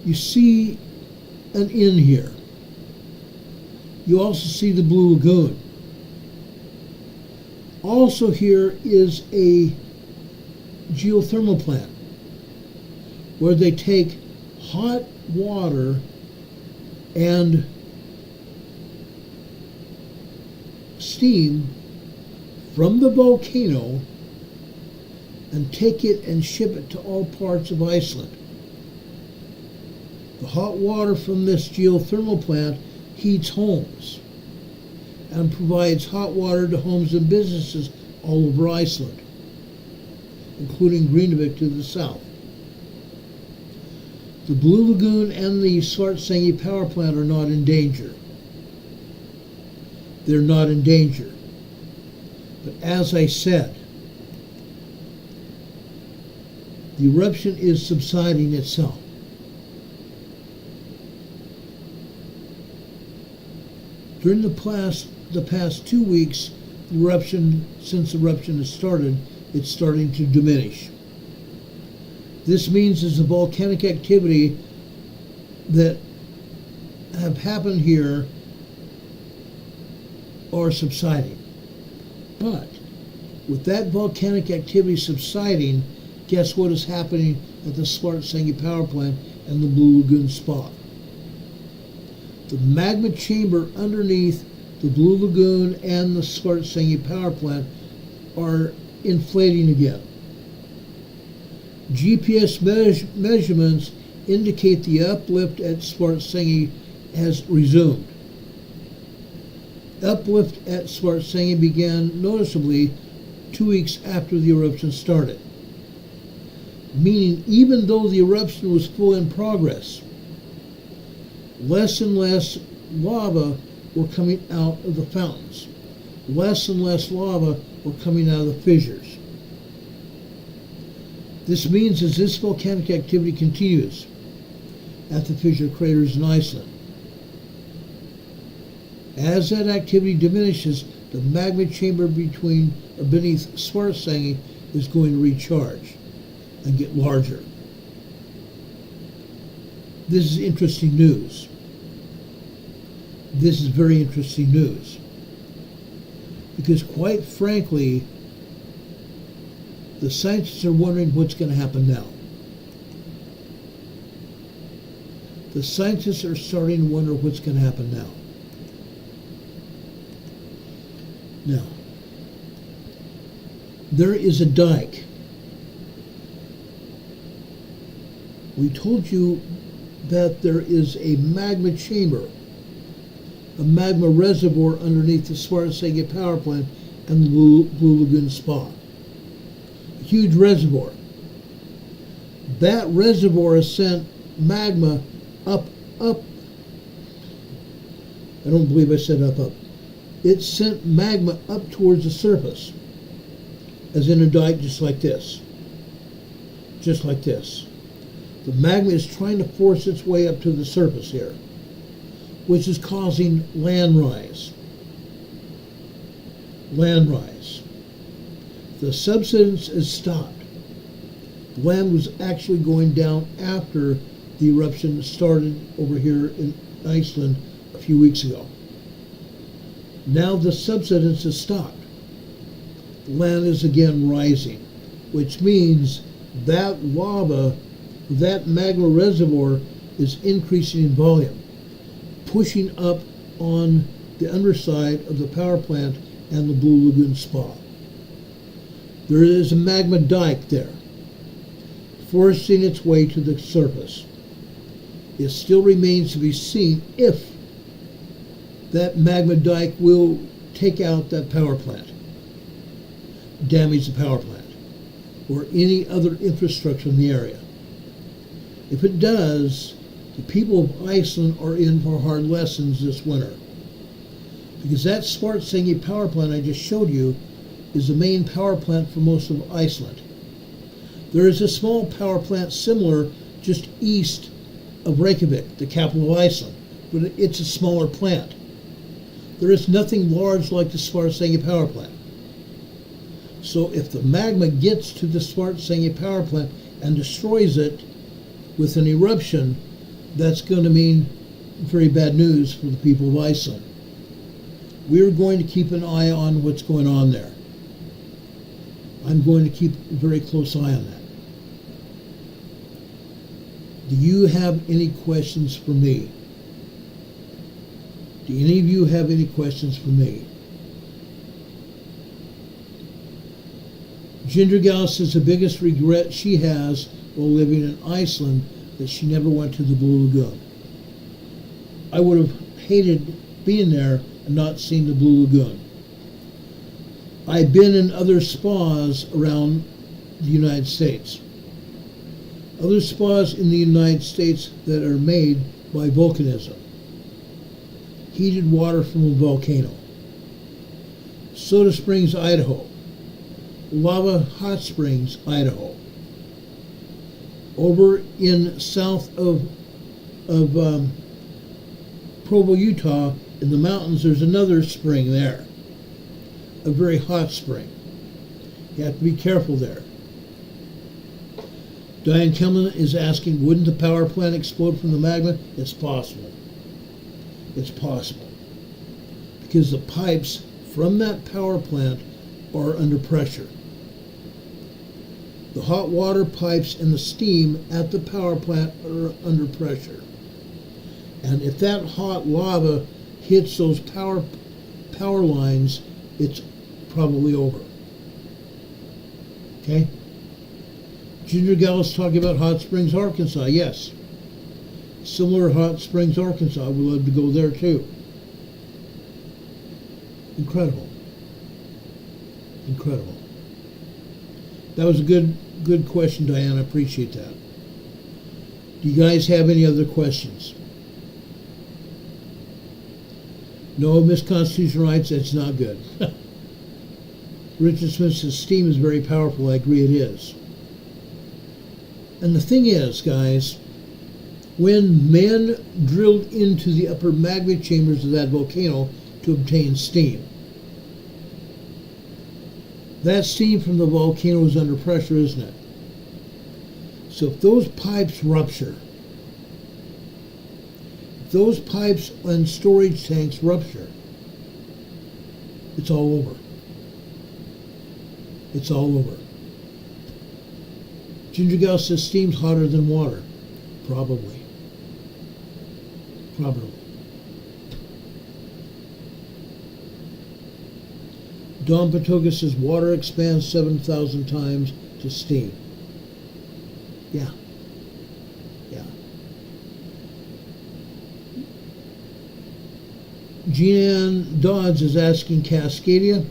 you see an inn here. You also see the Blue Lagoon. Also here is a geothermal plant where they take hot water and steam from the volcano and take it and ship it to all parts of Iceland. The hot water from this geothermal plant heats homes and provides hot water to homes and businesses all over Iceland, including Greenvik to the south. The Blue Lagoon and the Svartsengi power plant are not in danger. They're not in danger. But as I said, the eruption is subsiding itself. During the past 2 weeks, since the eruption has started, it's starting to diminish. This means as the volcanic activity that have happened here are subsiding. But with that volcanic activity subsiding, guess what is happening at the Svartsengi power plant and the Blue Lagoon spot? The magma chamber underneath the Blue Lagoon and the Svartsengi power plant are inflating again. GPS measurements indicate the uplift at Svartsengi has resumed. Uplift at Svartsengi began noticeably 2 weeks after the eruption started, meaning even though the eruption was full in progress, less and less lava were coming out of the fountains. Less and less lava were coming out of the fissures. This means as this volcanic activity continues at the fissure craters in Iceland, as that activity diminishes, the magma chamber beneath Svartsengi is going to recharge and get larger. This is interesting news. This is very interesting news. Because quite frankly, the scientists are wondering what's going to happen now. The scientists are starting to wonder what's going to happen now. Now, there is a dike. We told you that there is a magma chamber, a magma reservoir underneath the Svartsengi power plant and the Blue Lagoon spot. A huge reservoir. That reservoir has sent magma up. I don't believe I said up. It sent magma up towards the surface, as in a dike just like this. Just like this. The magma is trying to force its way up to the surface here, which is causing land rise. Land rise. The subsidence is stopped. The land was actually going down after the eruption started over here in Iceland a few weeks ago. Now the subsidence is stopped. The land is again rising, which means that lava, that magma reservoir is increasing in volume, pushing up on the underside of the power plant and the Blue Lagoon spot. There is a magma dike there, forcing its way to the surface. It still remains to be seen if that magma dike will take out that power plant. damage the power plant or any other infrastructure in the area. If it does, the people of Iceland are in for hard lessons this winter. Because that Svartsengi power plant I just showed you is the main power plant for most of Iceland. There is a small power plant similar just east of Reykjavik, the capital of Iceland, but it's a smaller plant. There is nothing large like the Svartsengi power plant. So if the magma gets to the Svartsengi power plant and destroys it with an eruption, that's going to mean very bad news for the people of Iceland. We're going to keep an eye on what's going on there. I'm going to keep a very close eye on that. Do you have any questions for me? Do any of you have any questions for me? Ginger Gal says the biggest regret she has while living in Iceland that she never went to the Blue Lagoon. I would have hated being there and not seeing the Blue Lagoon. I've been in other spas around the United States. Other spas in the United States that are made by volcanism. Heated water from a volcano. Soda Springs, Idaho. Lava Hot Springs, Idaho. Over in south of Provo, Utah, in the mountains, there's another spring there. A very hot spring. You have to be careful there. Diane Kelman is asking, wouldn't the power plant explode from the magma? It's possible. It's possible. Because the pipes from that power plant are under pressure. The hot water pipes and the steam at the power plant are under pressure. And if that hot lava hits those power lines, it's probably over. Okay? Ginger Gal is talking about Hot Springs, Arkansas. Yes. Similar Hot Springs, Arkansas. We'd love to go there too. Incredible. Incredible. That was a good question, Diane. I appreciate that. Do you guys have any other questions? No, Miss Constitution writes, that's not good. Richard Smith says, steam is very powerful. I agree it is. And the thing is, guys, when men drilled into the upper magma chambers of that volcano to obtain steam, that steam from the volcano is under pressure, isn't it? So if those pipes rupture, if those pipes and storage tanks rupture, it's all over. It's all over. Ginger Gal says steam's hotter than water. Probably. Probably. Don Patoga says water expands 7,000 times to steam. Yeah. Yeah. Jean Dodds is asking Cascadia.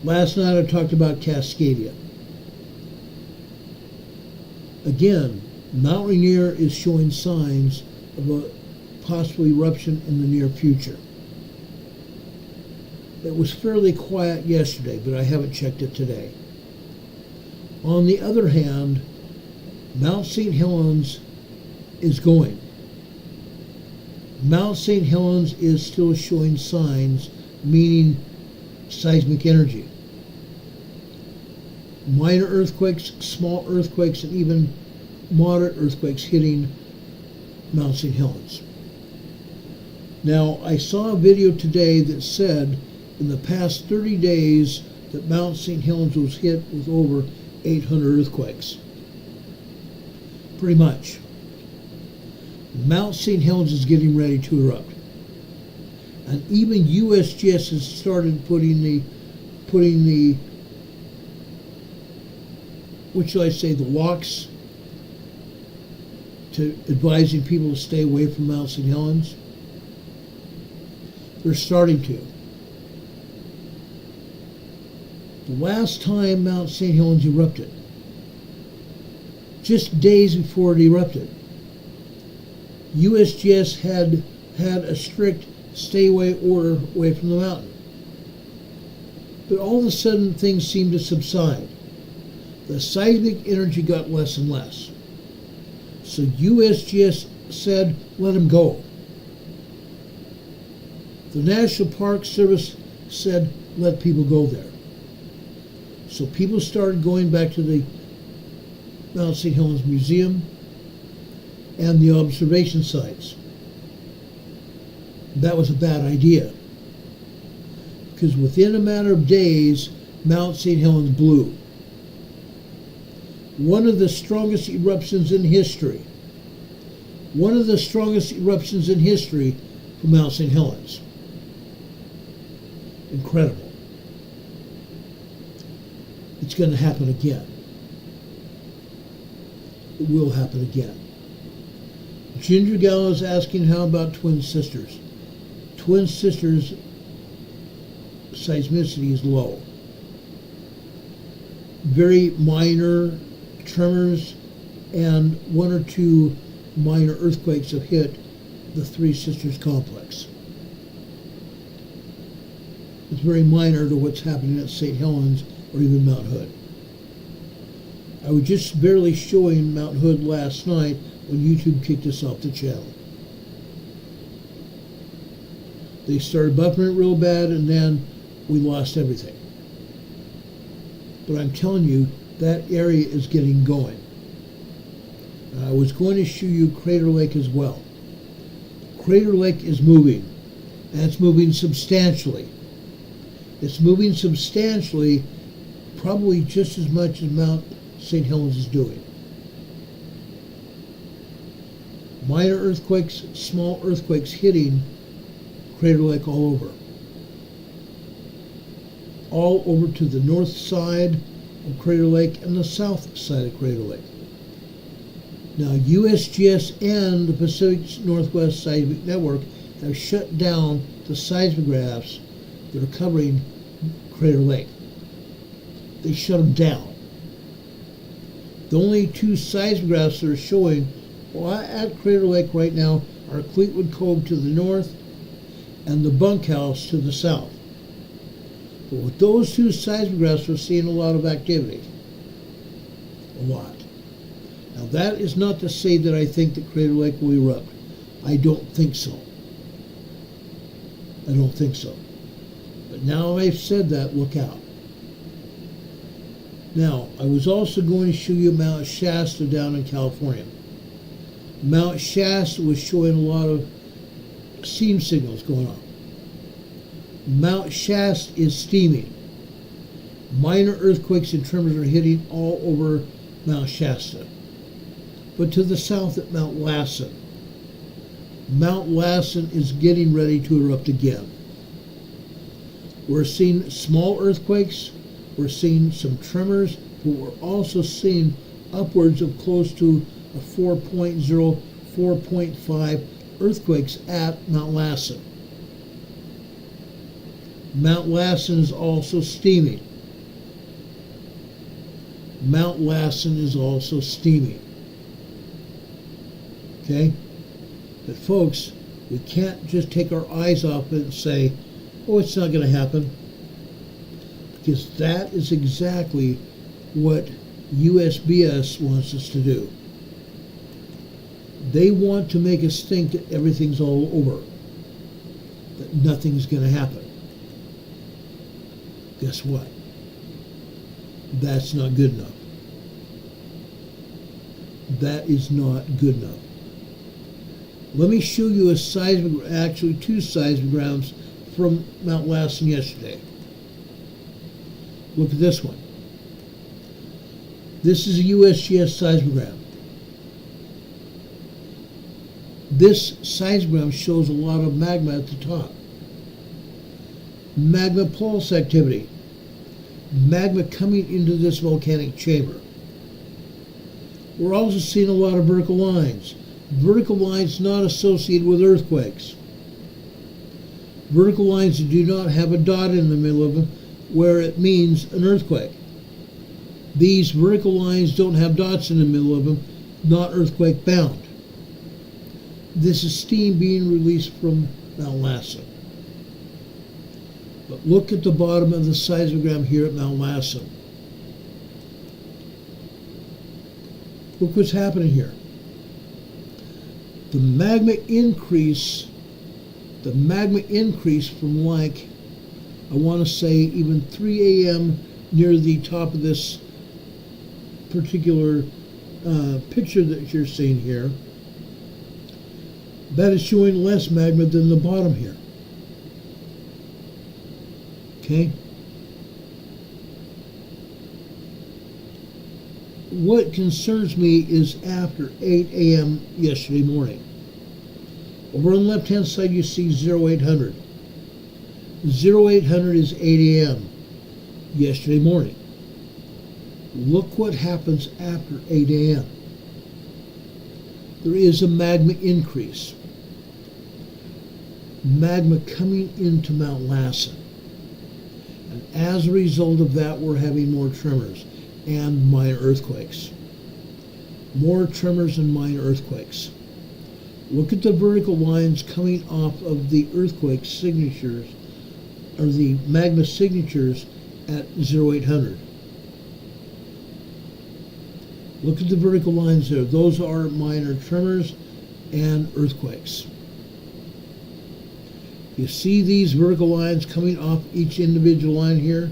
Last night I talked about Cascadia. Again, Mount Rainier is showing signs of a possible eruption in the near future. It was fairly quiet yesterday, but I haven't checked it today. On the other hand, Mount St. Helens is going. Mount St. Helens is still showing signs, meaning seismic energy. Minor earthquakes, small earthquakes, and even moderate earthquakes hitting Mount St. Helens. Now, I saw a video today that said in the past 30 days that Mount St. Helens was hit with over 800 earthquakes. Pretty much. Mount St. Helens is getting ready to erupt. And even USGS has started putting the what shall I say, the locks to advising people to stay away from Mount St. Helens. They're starting to. The last time Mount St. Helens erupted, just days before it erupted, USGS had a strict stay-away order away from the mountain. But all of a sudden, things seemed to subside. The seismic energy got less and less. So USGS said, let them go. The National Park Service said, let people go there. So people started going back to the Mount St. Helens Museum and the observation sites. That was a bad idea, because within a matter of days, Mount St. Helens blew. One of the strongest eruptions in history. One of the strongest eruptions in history from Mount St. Helens. Incredible. It's going to happen again. It will happen again. Ginger Gal is asking, how about Twin Sisters? Twin Sisters seismicity is low. Very minor tremors and one or two minor earthquakes have hit the Three Sisters complex. It's very minor to what's happening at St. Helens or even Mount Hood. I was just barely showing Mount Hood last night when YouTube kicked us off the channel. They started buffering it real bad and then we lost everything. But I'm telling you, that area is getting going. I was going to show you Crater Lake as well. Crater Lake is moving, and it's moving substantially. It's moving substantially, probably just as much as Mount St. Helens is doing. Minor earthquakes, small earthquakes hitting Crater Lake all over. All over to the north side of Crater Lake and the south side of Crater Lake. Now, USGS and the Pacific Northwest Seismic Network have shut down the seismographs that are covering Crater Lake. They shut them down. The only two seismographs that are showing at Crater Lake right now are Fleetwood Cove to the north and the bunkhouse to the south. But with those two seismographs, we're seeing a lot of activity. A lot. Now, that is not to say that I think that Crater Lake will erupt. I don't think so. I don't think so. But now I've said that, look out. Now, I was also going to show you Mount Shasta down in California. Mount Shasta was showing a lot of steam signals going on. Mount Shasta is steaming. Minor earthquakes and tremors are hitting all over Mount Shasta. But to the south at Mount Lassen. Mount Lassen is getting ready to erupt again. We're seeing small earthquakes, we're seeing some tremors, but we're also seeing upwards of close to a 4.0, 4.5 earthquakes at Mount Lassen. Mount Lassen is also steaming. Mount Lassen is also steaming. Okay? But folks, we can't just take our eyes off it and say, oh, it's not going to happen. Because that is exactly what USBS wants us to do. They want to make us think that everything's all over, that nothing's going to happen. Guess what? That's not good enough. That is not good enough. Let me show you a seismic, actually two seismograms from Mount Lassen yesterday. Look at this one. This is a USGS seismogram. This seismogram shows a lot of magma at the top. Magma pulse activity. Magma coming into this volcanic chamber. We're also seeing a lot of vertical lines. Vertical lines not associated with earthquakes. Vertical lines that do not have a dot in the middle of them where it means an earthquake. These vertical lines don't have dots in the middle of them, not earthquake bound. This is steam being released from Mount Lassen. But look at the bottom of the seismogram here at Mount Lassen. Look what's happening here. The magma increase from like, I want to say even 3 a.m. near the top of this particular picture that you're seeing here, that is showing less magma than the bottom here. Okay? What concerns me is after 8 a.m. yesterday morning. Over on the left-hand side, you see 0800. 0800 is 8 a.m. yesterday morning. Look what happens after 8 a.m. There is a magma increase. Magma coming into Mount Lassen. And as a result of that, we're having more tremors and minor earthquakes. More tremors and minor earthquakes. Look at the vertical lines coming off of the earthquake signatures, or the magma signatures at 0800. Look at the vertical lines there. Those are minor tremors and earthquakes. You see these vertical lines coming off each individual line here?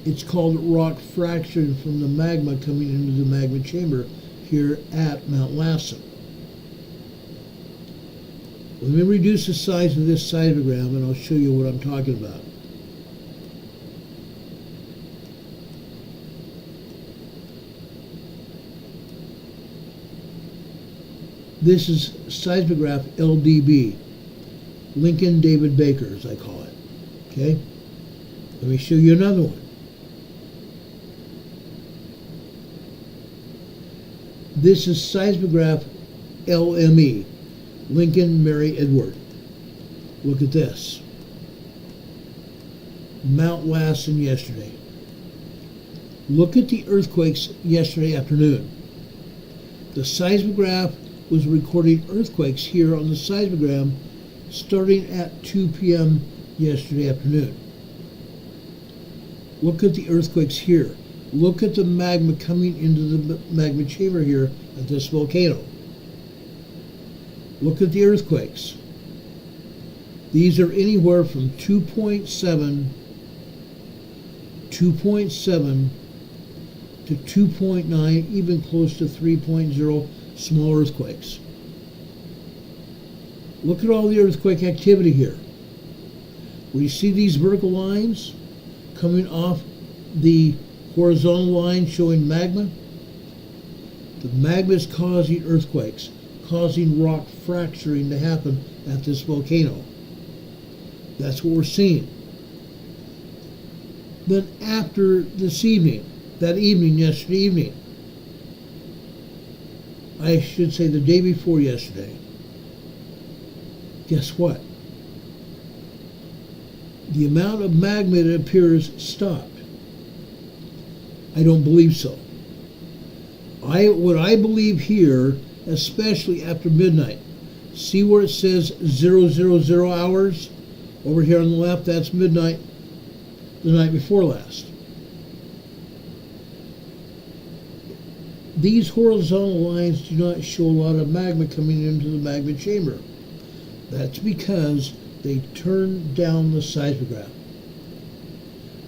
It's called rock fracturing from the magma coming into the magma chamber here at Mount Lassen. Let me reduce the size of this seismogram and I'll show you what I'm talking about. This is seismograph LDB, Lincoln David Baker, as I call it. Okay? Let me show you another one. This is seismograph LME, Lincoln Mary Edward. Look at this. Mount Lassen yesterday. Look at the earthquakes yesterday afternoon. The seismograph was recording earthquakes here on the seismogram starting at 2 p.m. yesterday afternoon. Look at the earthquakes here. Look at the magma coming into the magma chamber here at this volcano. Look at the earthquakes. These are anywhere from 2.7 to 2.9, even close to 3.0 small earthquakes. Look at all the earthquake activity here. Where you see these vertical lines coming off the horizontal line showing magma. The magma is causing earthquakes, causing rock fracturing to happen at this volcano. That's what we're seeing. Then after this evening, yesterday evening, I should say the day before yesterday, guess what? The amount of magma that appears stopped. I don't believe so. What I believe here, especially after midnight, see where it says 000 hours? Over here on the left, that's midnight, the night before last. These horizontal lines do not show a lot of magma coming into the magma chamber. That's because they turned down the seismograph.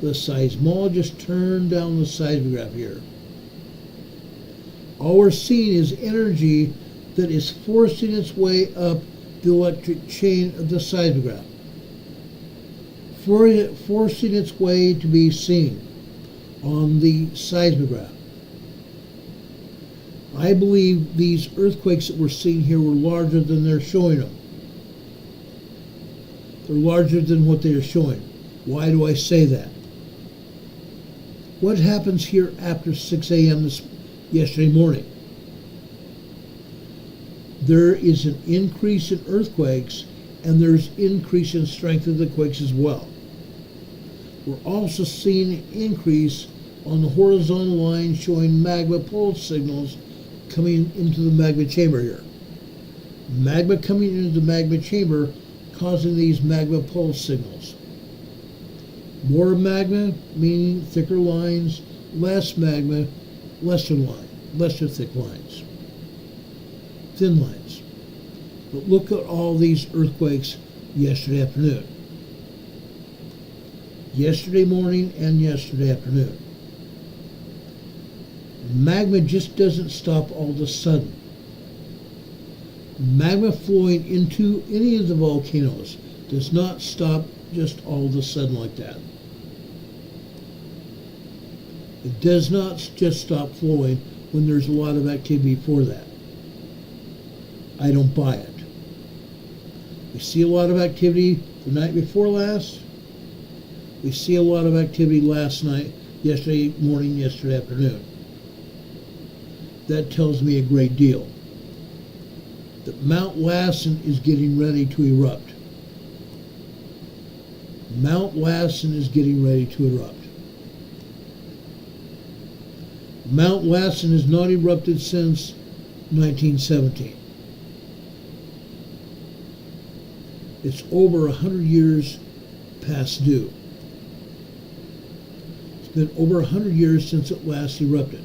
The seismologist turned down the seismograph here. All we're seeing is energy that is forcing its way up the electric chain of the seismograph, forcing its way to be seen on the seismograph. I believe these earthquakes that we're seeing here were larger than they're showing them. They're larger than what they are showing. Why do I say that? What happens here after 6 a.m. yesterday morning? There is an increase in earthquakes, and there's increase in strength of the quakes as well. We're also seeing an increase on the horizontal line showing magma pulse signals coming into the magma chamber here. Magma coming into the magma chamber causing these magma pulse signals. More magma, meaning thicker lines, less magma, lesser thick lines, thin lines. But look at all these earthquakes yesterday afternoon. Yesterday morning and yesterday afternoon. Magma just doesn't stop all of a sudden. Magma flowing into any of the volcanoes does not stop just all of a sudden like that. It does not just stop flowing when there's a lot of activity before that. I don't buy it. We see a lot of activity the night before last. We see a lot of activity last night, yesterday morning, yesterday afternoon. That tells me a great deal. That Mount Lassen is getting ready to erupt. Mount Lassen is getting ready to erupt. Mount Lassen has not erupted since 1917. It's over 100 years past due. It's been over 100 years since it last erupted.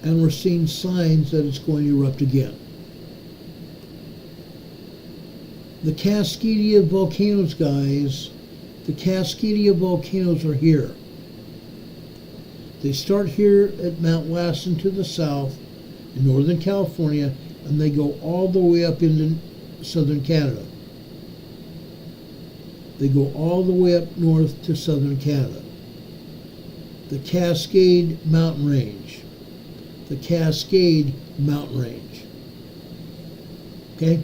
And we're seeing signs that it's going to erupt again. The Cascadia volcanoes, guys, the Cascadia volcanoes are here. They start here at Mount Lassen to the south in Northern California, and they go all the way up into southern Canada. They go all the way up north to southern Canada. The Cascade Mountain Range. The Cascade Mountain Range. Okay?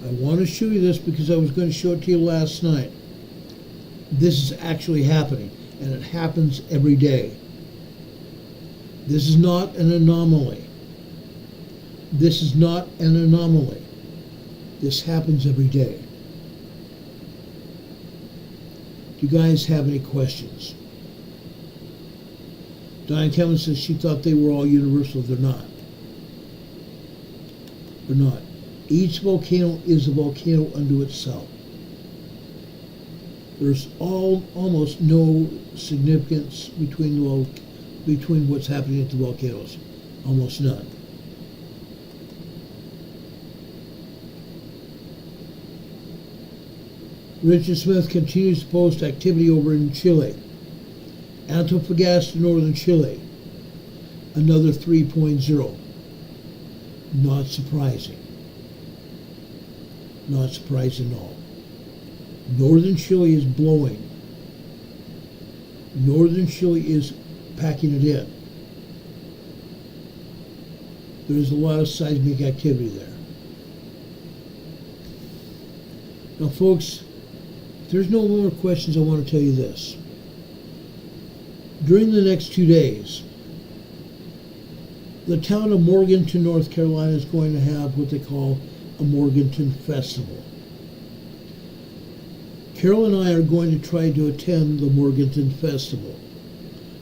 I want to show you this because I was going to show it to you last night. This is actually happening, and it happens every day. This is not an anomaly. This is not an anomaly. This happens every day. Do you guys have any questions? Diane Kevin says she thought they were all universal. They're not. They're not. Each volcano is a volcano unto itself. There's almost no significance between what's happening at the volcanoes. Almost none. Richard Smith continues to post activity over in Chile. Antofagasta, northern Chile. Another 3.0. Not surprising. Not surprising at all. Northern Chile is blowing. Northern Chile is packing it in. There's a lot of seismic activity there. Now, folks, if there's no more questions, I want to tell you this. During the next 2 days, the town of Morganton, North Carolina is going to have what they call a Morganton Festival. Carol and I are going to try to attend the Morganton Festival.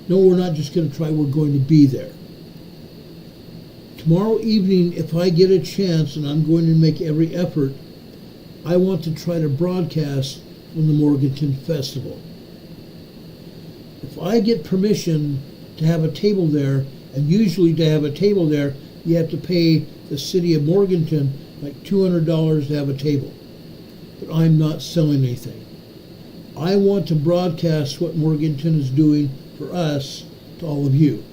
No, we're not just going to try, we're going to be there. Tomorrow evening, if I get a chance, and I'm going to make every effort, I want to try to broadcast from the Morganton Festival. If I get permission to have a table there, and usually to have a table there, you have to pay the city of Morganton like $200 to have a table. But I'm not selling anything. I want to broadcast what Morganton is doing for us to all of you.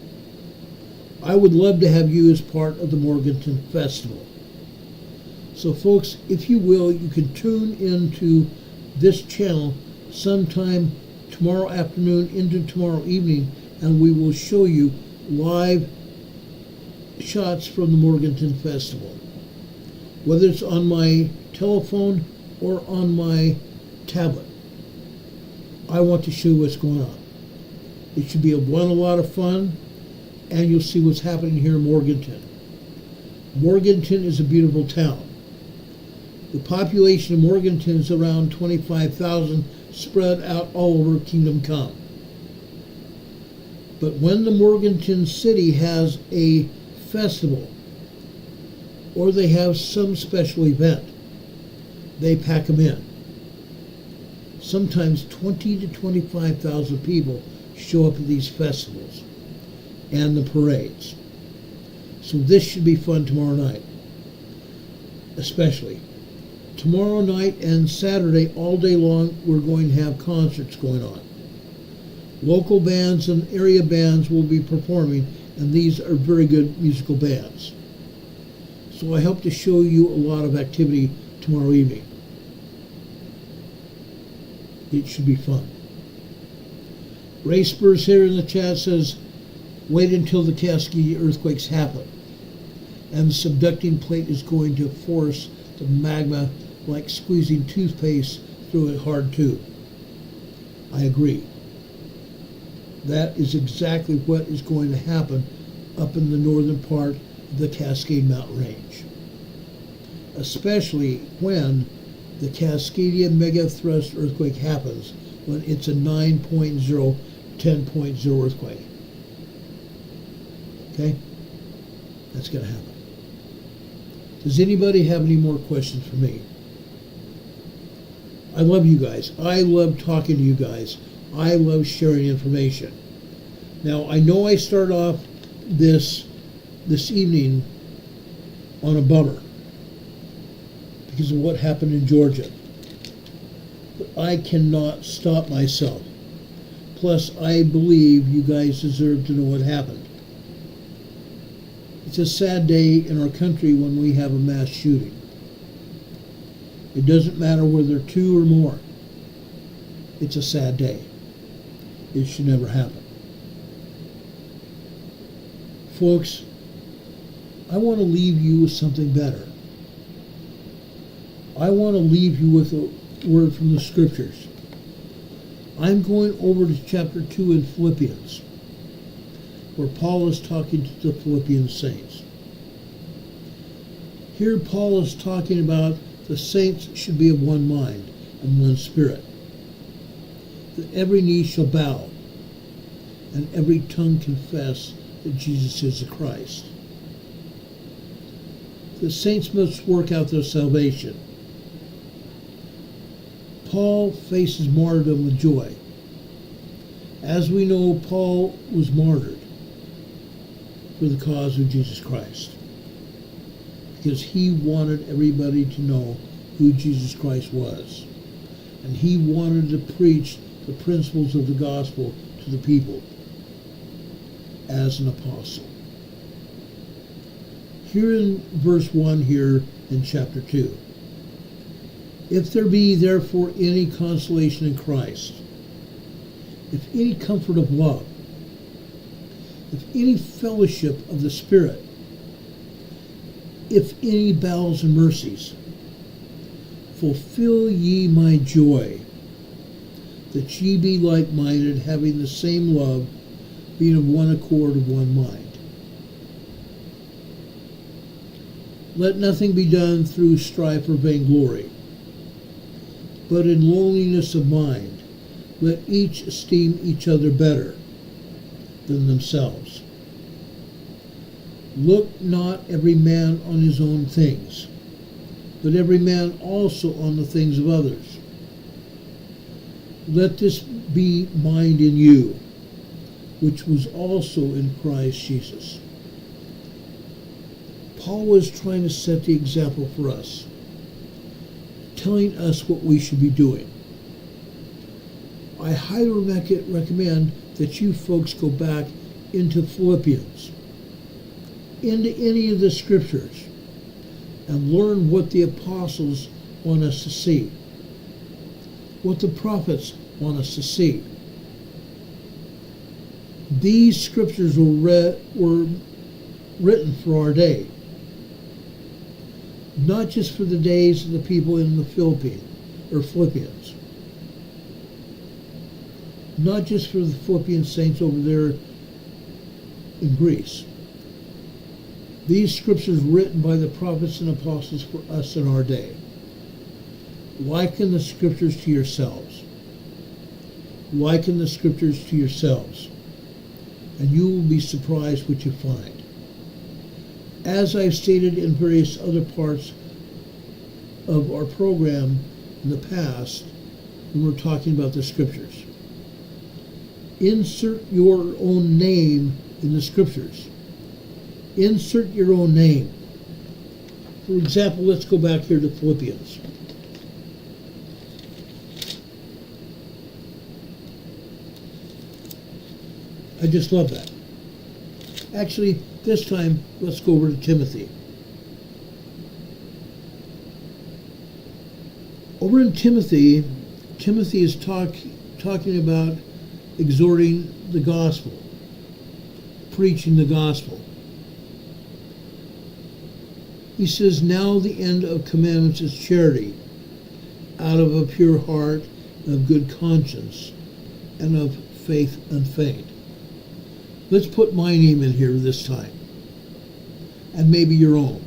I would love to have you as part of the Morganton Festival. So folks, if you will, you can tune into this channel sometime tomorrow afternoon into tomorrow evening, and we will show you live shots from the Morganton Festival. Whether it's on my telephone or on my tablet. I want to show you what's going on. It should be a lot of fun, and you'll see what's happening here in Morganton. Morganton is a beautiful town. The population of Morganton is around 25,000, spread out all over Kingdom Come. But when the Morganton city has a festival or they have some special event, they pack them in. Sometimes 20 to 25,000 people show up at these festivals and the parades. So this should be fun tomorrow night, especially. Tomorrow night and Saturday, all day long, we're going to have concerts going on. Local bands and area bands will be performing, and these are very good musical bands. So I hope to show you a lot of activity tomorrow evening. It should be fun. Ray Spurs here in the chat says, wait until the Cascadia earthquakes happen, and the subducting plate is going to force the magma like squeezing toothpaste through a hard tube. I agree. That is exactly what is going to happen up in the northern part of the Cascade Mountain Range, especially when the Cascadia mega thrust earthquake happens, when it's a 9.0, 10.0 earthquake. Okay? That's going to happen. Does anybody have any more questions for me? I love you guys. I love talking to you guys. I love sharing information. Now, I know I start off this evening on a bummer because of what happened in Georgia. But I cannot stop myself. Plus, I believe you guys deserve to know what happened. It's a sad day in our country when we have a mass shooting. It doesn't matter whether there are two or more. It's a sad day. It should never happen. Folks, I want to leave you with something better. I want to leave you with a word from the scriptures. I'm going over to chapter 2 in Philippians, where Paul is talking to the Philippian saints. Here Paul is talking about the saints should be of one mind and one spirit, that every knee shall bow and every tongue confess that Jesus is the Christ. The saints must work out their salvation. Paul faces martyrdom with joy. As we know, Paul was martyred for the cause of Jesus Christ, because he wanted everybody to know who Jesus Christ was. And he wanted to preach the principles of the gospel to the people as an apostle. Here in verse 1 here in chapter 2. If there be therefore any consolation in Christ, if any comfort of love, if any fellowship of the Spirit, if any bowels and mercies, fulfill ye my joy, that ye be like-minded, having the same love, being of one accord, of one mind. Let nothing be done through strife or vainglory, but in lowliness of mind, let each esteem each other better than themselves. Look not every man on his own things, but every man also on the things of others. Let this be mind in you, which was also in Christ Jesus. Paul was trying to set the example for us, telling us what we should be doing. I highly recommend that you folks go back into Philippians, into any of the scriptures, and learn what the apostles want us to see, what the prophets want us to see. These scriptures were written for our day, not just for the days of the people in the Philippians, not just for the Philippian saints over there in Greece. These scriptures written by the prophets and apostles for us in our day. Liken the scriptures to yourselves. Liken the scriptures to yourselves, and you will be surprised what you find. As I've stated in various other parts of our program in the past, when we're talking about the scriptures, insert your own name in the scriptures. Insert your own name. For example, let's go back here to Philippians. I just love that. Actually, this time, let's go over to Timothy. Over in Timothy, Timothy is talking about exhorting the gospel, preaching the gospel. He says, now the end of commandments is charity, out of a pure heart, of good conscience, and of faith unfeigned. Let's put my name in here this time, and maybe your own.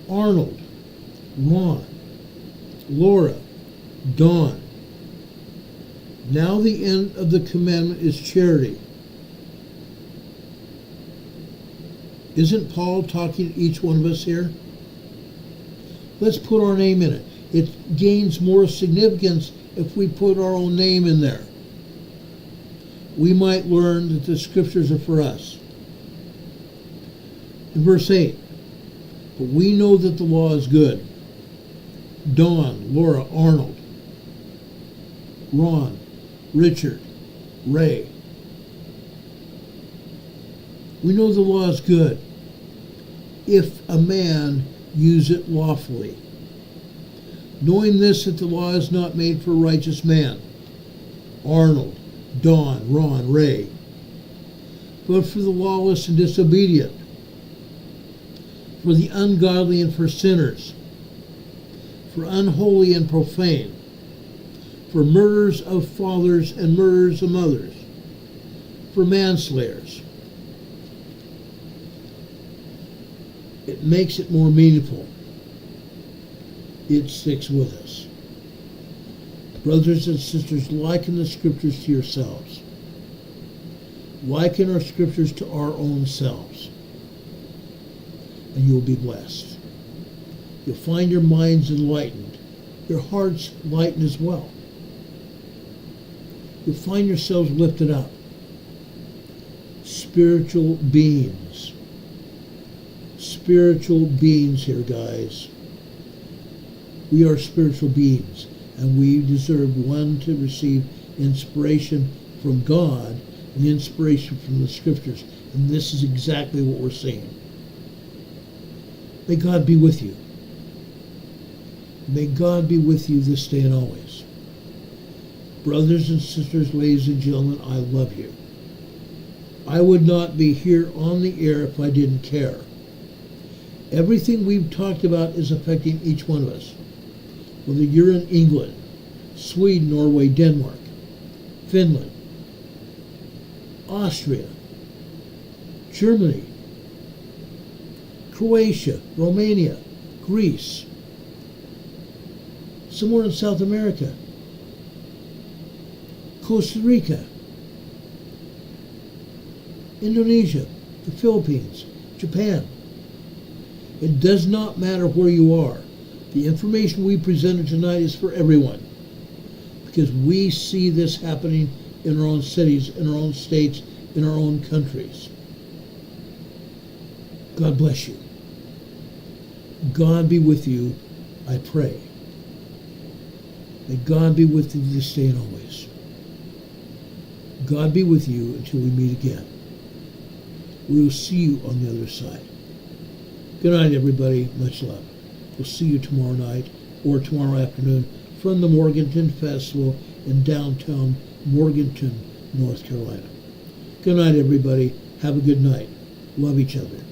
Arnold, Ron, Laura, Dawn. Now the end of the commandment is charity. Isn't Paul talking to each one of us here? Let's put our name in it. It gains more significance if we put our own name in there. We might learn that the scriptures are for us. In verse 8, but we know that the law is good. Dawn, Laura, Arnold, Ron, Richard, Ray. We know the law is good if a man use it lawfully, knowing this, that the law is not made for a righteous man. Arnold, Dawn, Ron, Ray, but for the lawless and disobedient, for the ungodly and for sinners, for unholy and profane, for murderers of fathers and murderers of mothers, for manslayers. It makes it more meaningful. It sticks with us. Brothers and sisters, liken the scriptures to yourselves. Liken our scriptures to our own selves, and you'll be blessed. You'll find your minds enlightened, your hearts lightened as well. You'll find yourselves lifted up. Spiritual beings. Spiritual beings here, guys. We are spiritual beings, and we deserve one to receive inspiration from God and inspiration from the scriptures. And this is exactly what we're seeing. May God be with you. May God be with you this day and always. Brothers and sisters, ladies and gentlemen, I love you. I would not be here on the air if I didn't care. Everything we've talked about is affecting each one of us. Whether you're in England, Sweden, Norway, Denmark, Finland, Austria, Germany, Croatia, Romania, Greece, somewhere in South America, Costa Rica, Indonesia, the Philippines, Japan. It does not matter where you are. The information we presented tonight is for everyone, because we see this happening in our own cities, in our own states, in our own countries. God bless you. God be with you, I pray. May God be with you this day and always. God be with you until we meet again. We will see you on the other side. Good night, everybody. Much love. We'll see you tomorrow night or tomorrow afternoon from the Morganton Festival in downtown Morganton, North Carolina. Good night, everybody. Have a good night. Love each other.